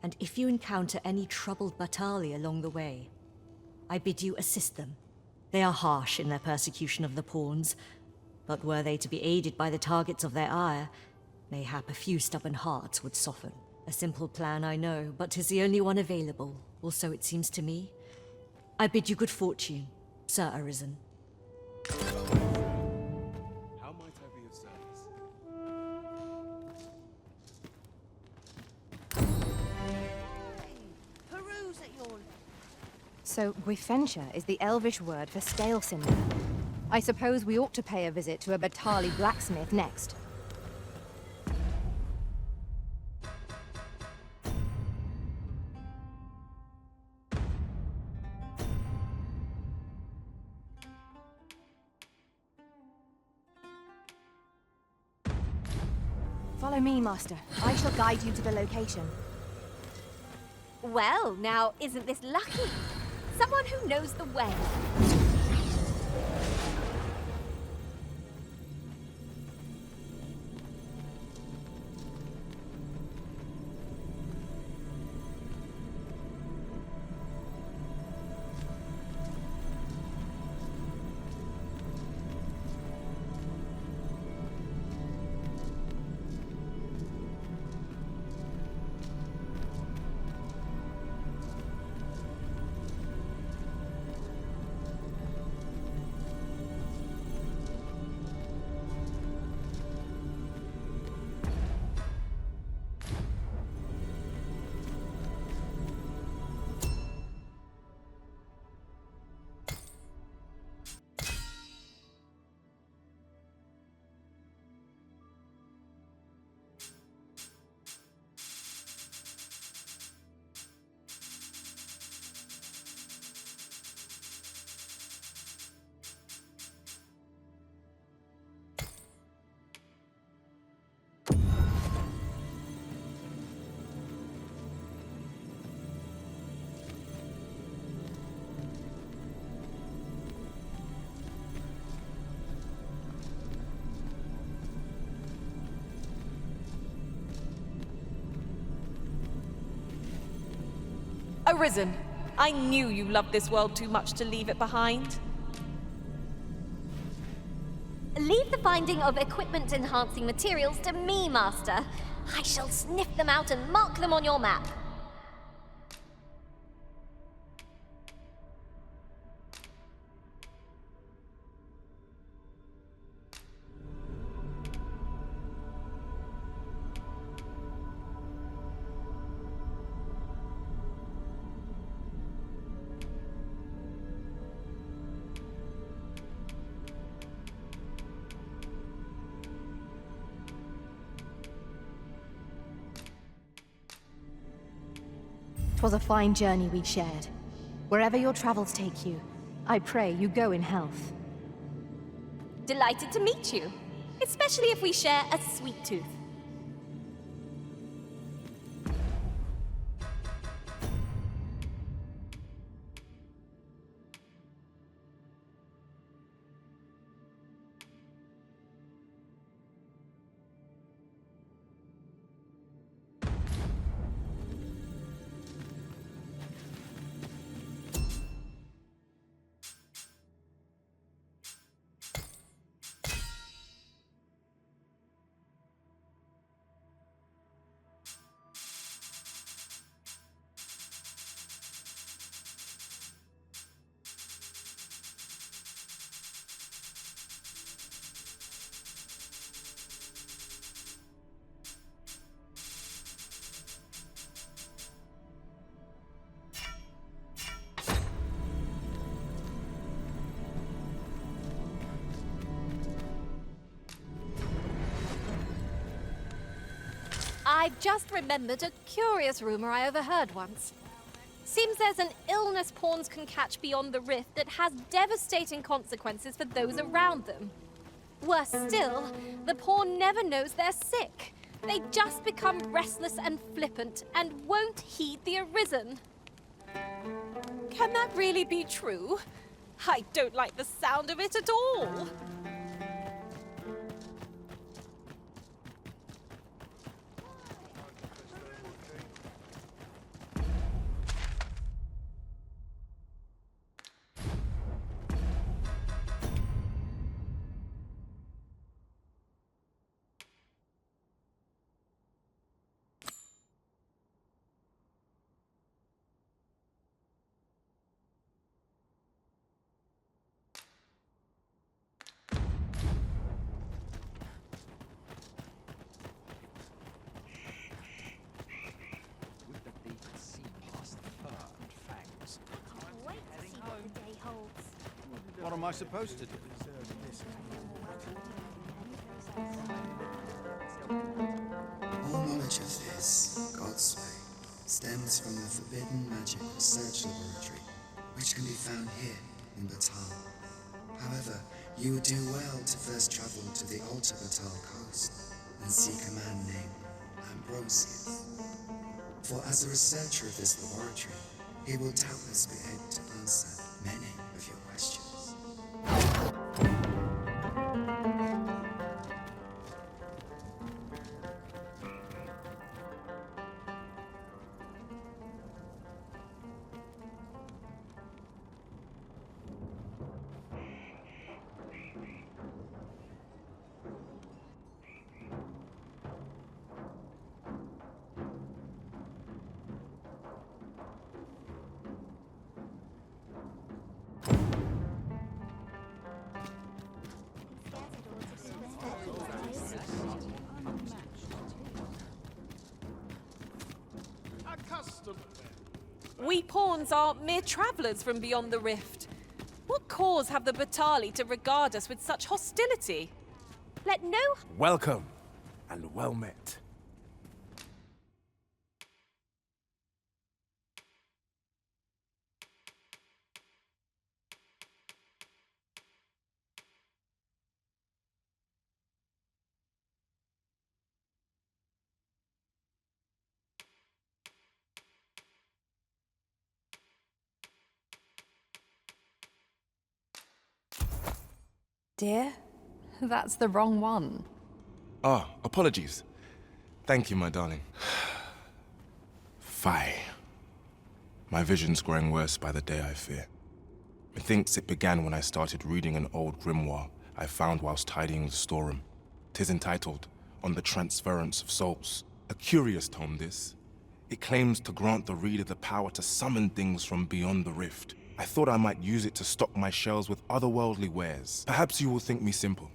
and if you encounter any troubled Batali along the way, I bid you assist them. They are harsh in their persecution of the pawns, but were they to be aided by the targets of their ire, mayhap a few stubborn hearts would soften. A simple plan, I know, but 'tis the only one available, or so it seems to me. I bid you good fortune, Sir Arisen. How might I be of service? Peruse at your... So, Guifentia is the Elvish word for scale cinder. I suppose we ought to pay a visit to a Batali blacksmith next. Follow me, Master. I shall guide you to the location. Well, now, isn't this lucky? Someone who knows the way. Arisen, I knew you loved this world too much to leave it behind. Leave the finding of equipment-enhancing materials to me, Master. I shall sniff them out and mark them on your map. "'Twas a fine journey we shared. Wherever your travels take you, I pray you go in health." Delighted to meet you, especially if we share a sweet tooth. I've just remembered a curious rumor I overheard once. Seems there's an illness pawns can catch beyond the rift that has devastating consequences for those around them. Worse still, the pawn never knows they're sick. They just become restless and flippant and won't heed the Arisen. Can that really be true? I don't like the sound of it at all. What am I supposed to do? All knowledge of this, God's way, stems from the forbidden magic research laboratory, which can be found here in Batal. However, you would do well to first travel to the Alta Batal coast and seek a man named Ambrosius. For as a researcher of this laboratory, he will doubtless be able to answer many of your questions. We pawns are mere travellers from beyond the rift. What cause have the Batali to regard us with such hostility? Let no... Welcome, and well met. Dear, that's the wrong one. Ah, apologies. Thank you, my darling. Fie. My vision's growing worse by the day, I fear. Methinks it began when I started reading an old grimoire I found whilst tidying the storeroom. 'Tis entitled, On the Transference of Souls. A curious tome, this. It claims to grant the reader the power to summon things from beyond the rift. I thought I might use it to stock my shelves with otherworldly wares. Perhaps you will think me simple.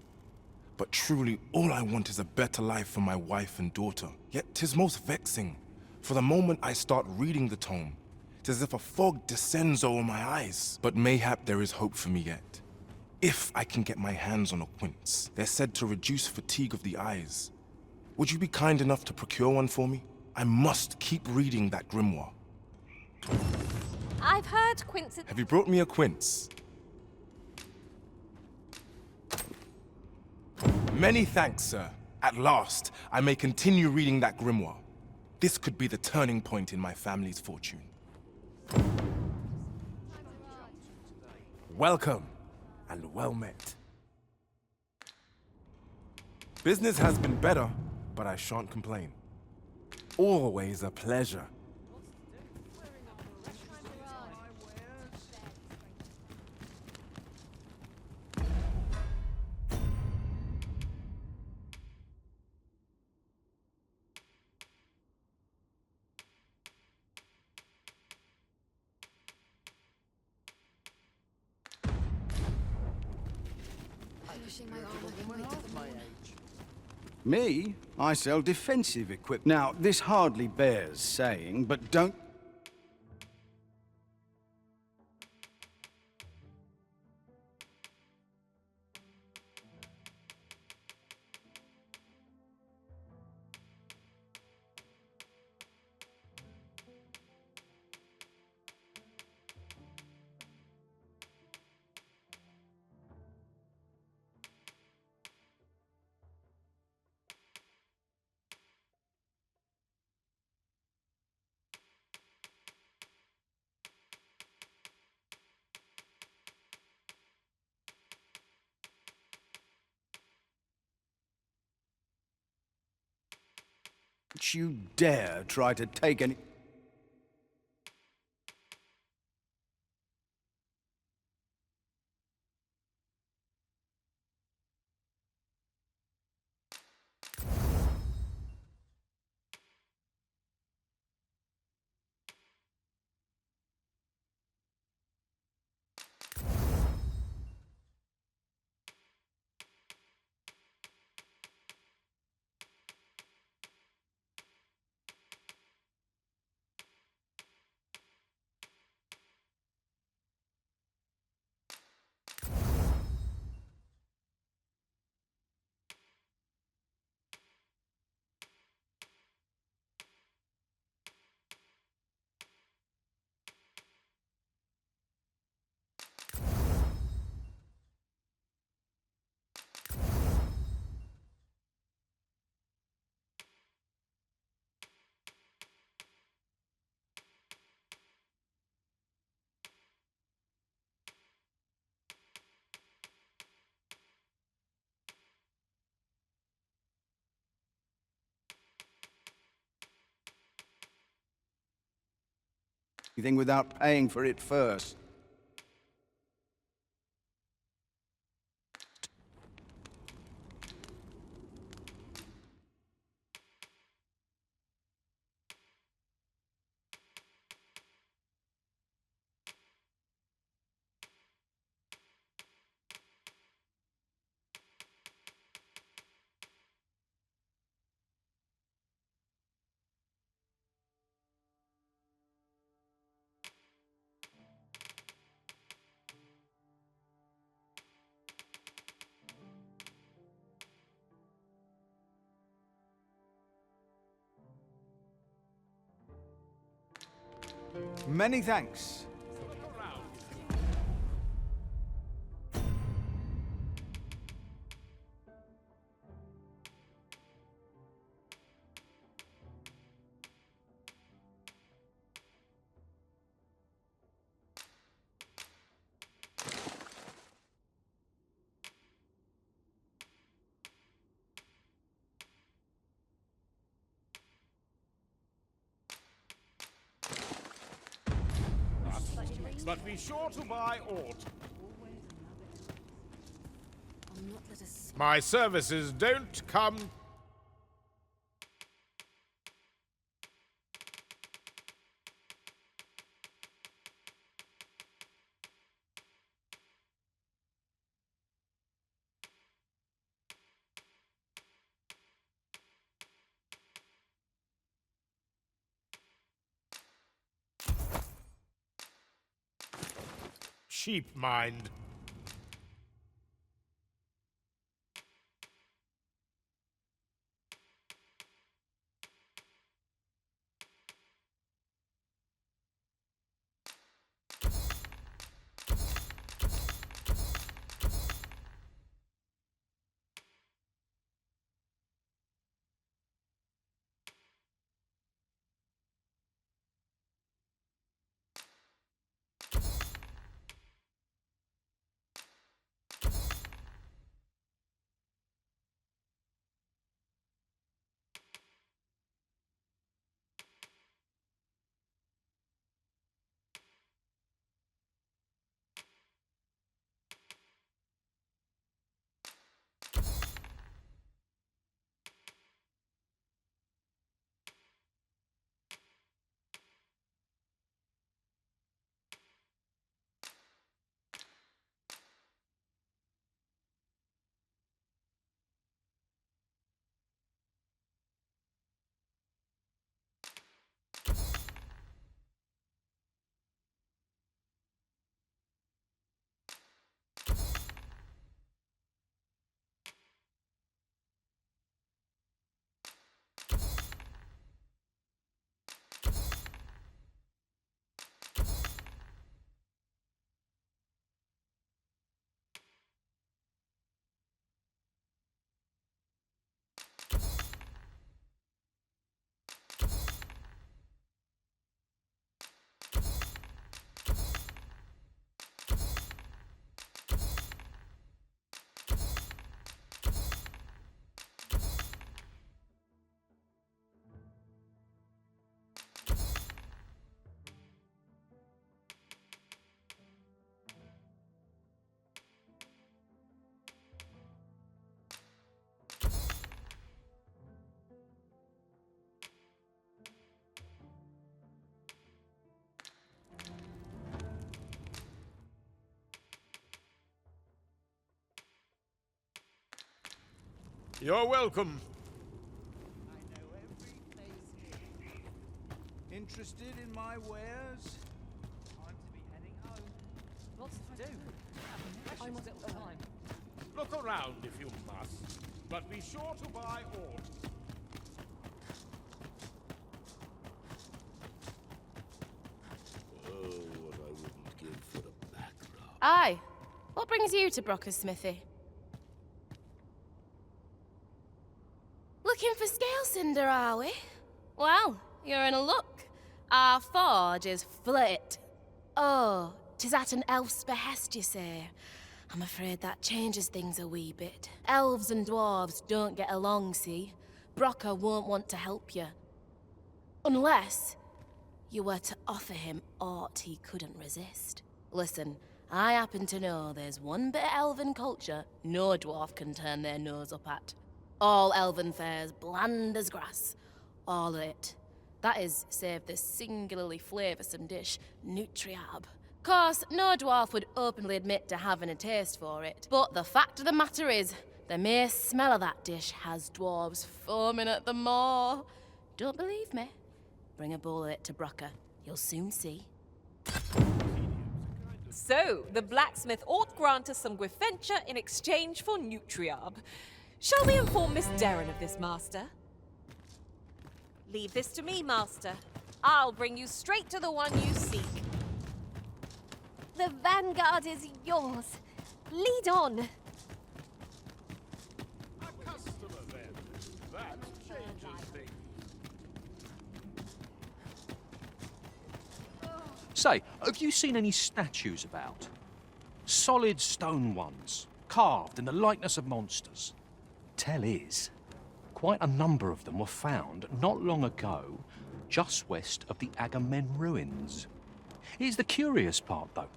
But truly, all I want is a better life for my wife and daughter. Yet 'tis most vexing. For the moment I start reading the tome, 'tis as if a fog descends over my eyes. But mayhap there is hope for me yet. If I can get my hands on a quince, they're said to reduce fatigue of the eyes. Would you be kind enough to procure one for me? I must keep reading that grimoire. I've heard Quince... Have you brought me a quince? Many thanks, sir. At last, I may continue reading that grimoire. This could be the turning point in my family's fortune. Welcome, and well met. Business has been better, but I shan't complain. Always a pleasure. Me? I sell defensive equipment. Now, this hardly bears saying, but don't... You dare try to take any... Anything without paying for it first. Many thanks. But be sure to buy aught. My services don't come... Sheep mind. You're welcome. Interested in my wares? Time to be heading home. Lots to do. Almost at time. Look around if you must, but be sure to buy aught. Oh, what I wouldn't give for the back rub. Aye. What brings you to Brocker's smithy? Looking for scale cinder, are we? Well, you're in luck. Our forge is flit. Oh, 'tis at an elf's behest, you say? I'm afraid that changes things a wee bit. Elves and dwarves don't get along, see? Brocker won't want to help you. Unless you were to offer him aught he couldn't resist. Listen, I happen to know there's one bit of elven culture no dwarf can turn their nose up at. All elven fare's bland as grass. All of it. That is, save the singularly flavoursome dish, Nutriab. Course, no dwarf would openly admit to having a taste for it, but the fact of the matter is, the mere smell of that dish has dwarves foaming at the maw. Don't believe me? Bring a bowl of it to Brocker. You'll soon see. So, the blacksmith ought grant us some Gwifenture in exchange for Nutriab. Shall we inform Miss Darren of this, Master? Leave this to me, Master. I'll bring you straight to the one you seek. The vanguard is yours. Lead on. A customer, then. That changes things. Say, have you seen any statues about? Solid stone ones, carved in the likeness of monsters. Tell is, quite a number of them were found not long ago, just west of the Agamemnon ruins. Here's the curious part, though.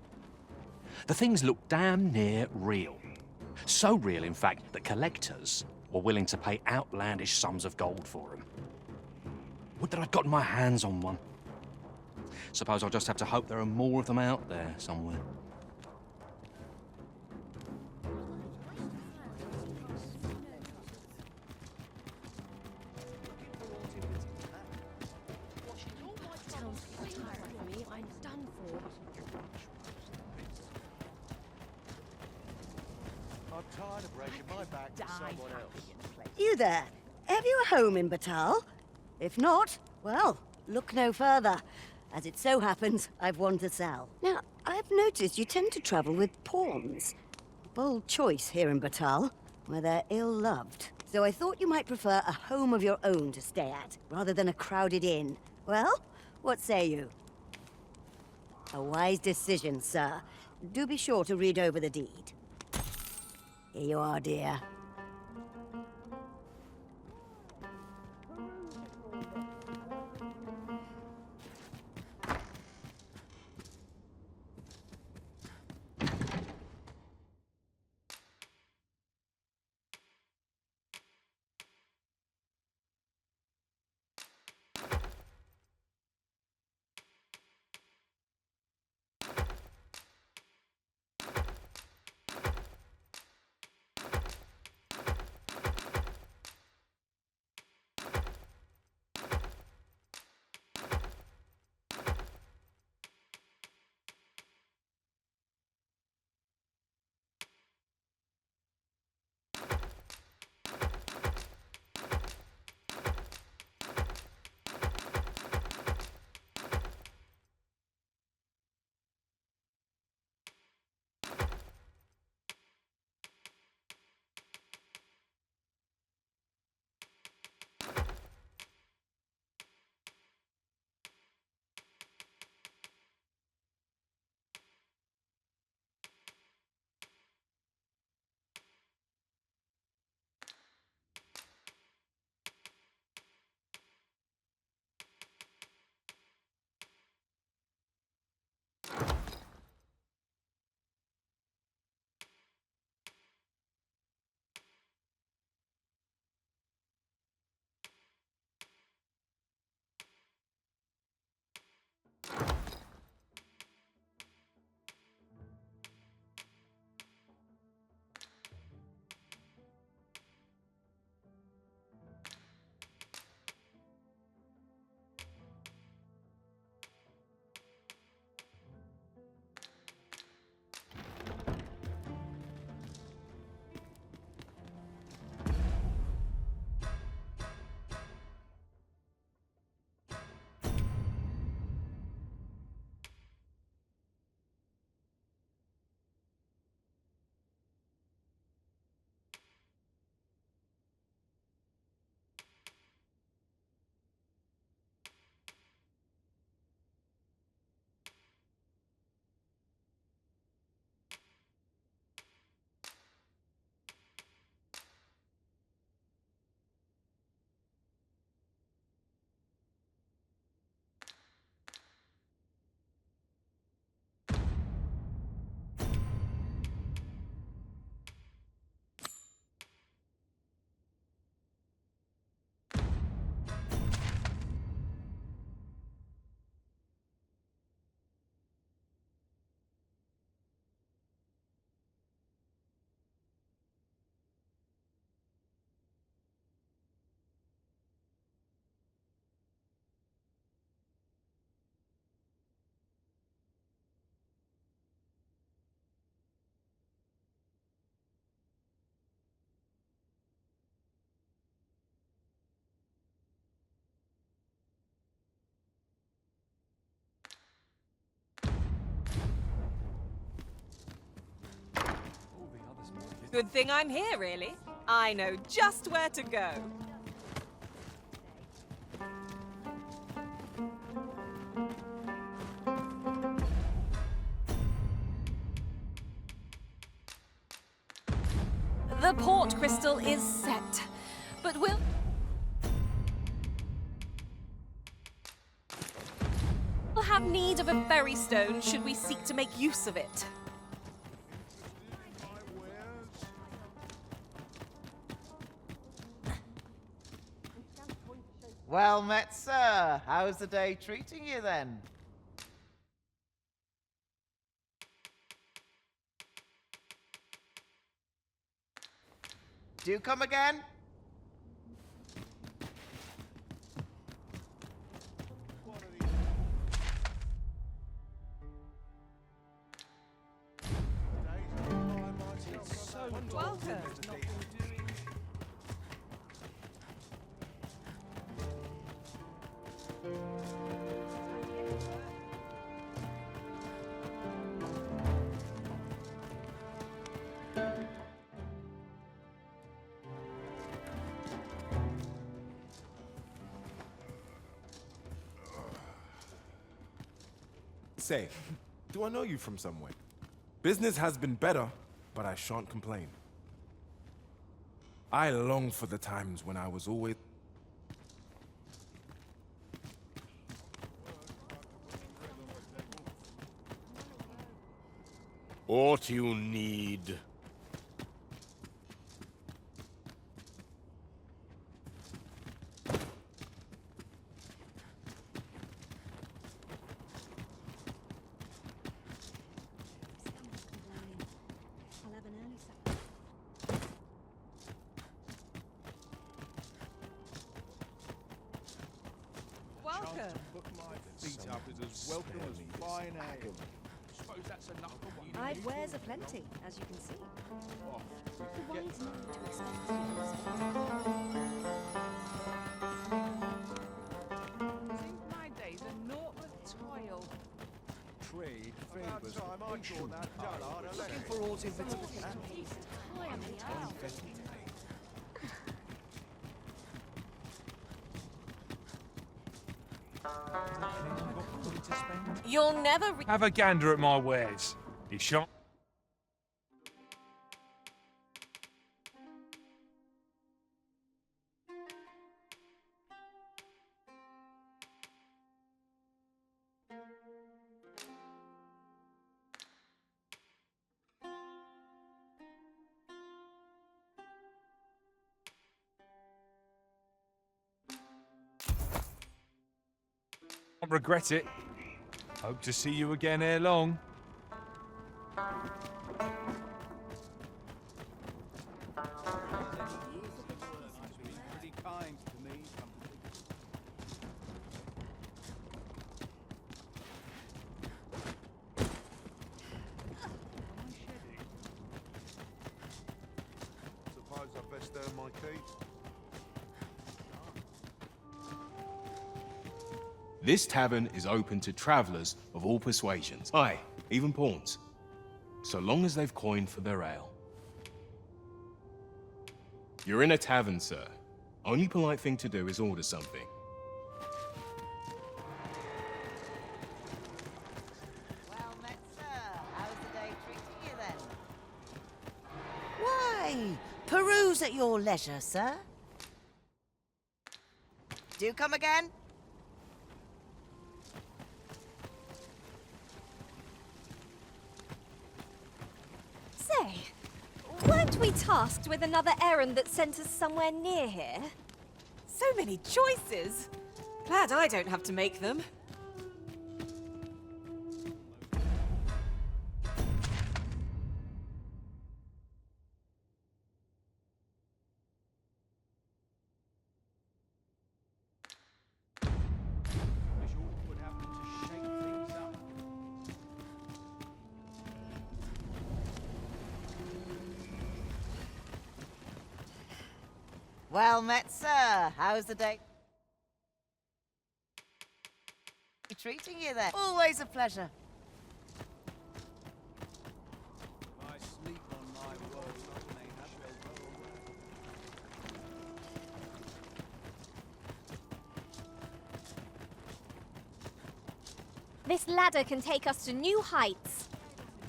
The things look damn near real. So real, in fact, that collectors were willing to pay outlandish sums of gold for them. Would that I'd gotten my hands on one. Suppose I'll just have to hope there are more of them out there somewhere. I'm tired of breaking my back to someone else. You there? Have you a home in Batal? If not, well, look no further. As it so happens, I've one to sell. Now, I've noticed you tend to travel with pawns. Bold choice here in Batal, where they're ill-loved. So I thought you might prefer a home of your own to stay at, rather than a crowded inn. Well, what say you? A wise decision, sir. Do be sure to read over the deed. Here you are, dear. Good thing I'm here, really. I know just where to go. The port crystal is set, but we'll have need of a ferry stone should we seek to make use of it. Well met, sir. How's the day treating you then? Do come again? Say, do I know you from somewhere? Business has been better, but I shan't complain. I long for the times when I was always... What you need? I'd wares aplenty, as you can see. The wise man to expect My days are naught but toil. Trade favours Looking for aught in particular. You'll never Have a gander at my wares. You shan't. Won't regret it. Hope to see you again ere long. Pretty kind to me. Suppose I best earn my keep. This tavern is open to travelers of all persuasions. Aye, even pawns. So long as they've coined for their ale. You're in a tavern, sir. Only polite thing to do is order something. Well met, sir. How's the day treating you then? Why, peruse at your leisure, sir. Do come again? Say, weren't we tasked with another errand that sent us somewhere near here? So many choices. Glad I don't have to make them. Well met, sir. How's the day treating you then? Always a pleasure. I sleep on my words, not made. This ladder can take us to new heights.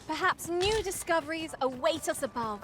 Perhaps new discoveries await us above.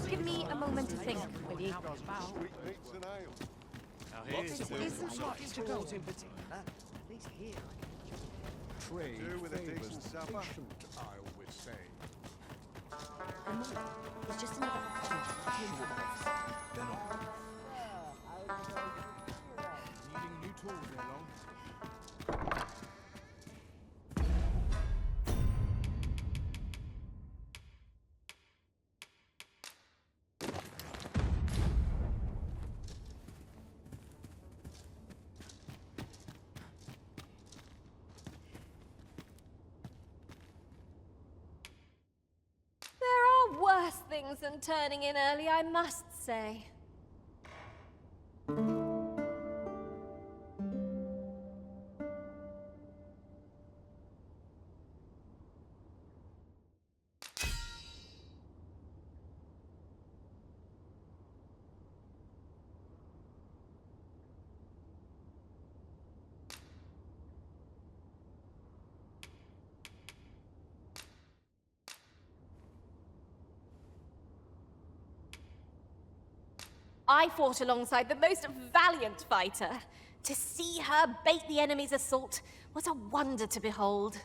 Give me a moment to think, will you? Trade with a decent supper, I always say. It's just another They're not. Needing new tools there, Long. There are worse things than turning in early, I must say. I fought alongside the most valiant fighter. To see her bait the enemy's assault was a wonder to behold.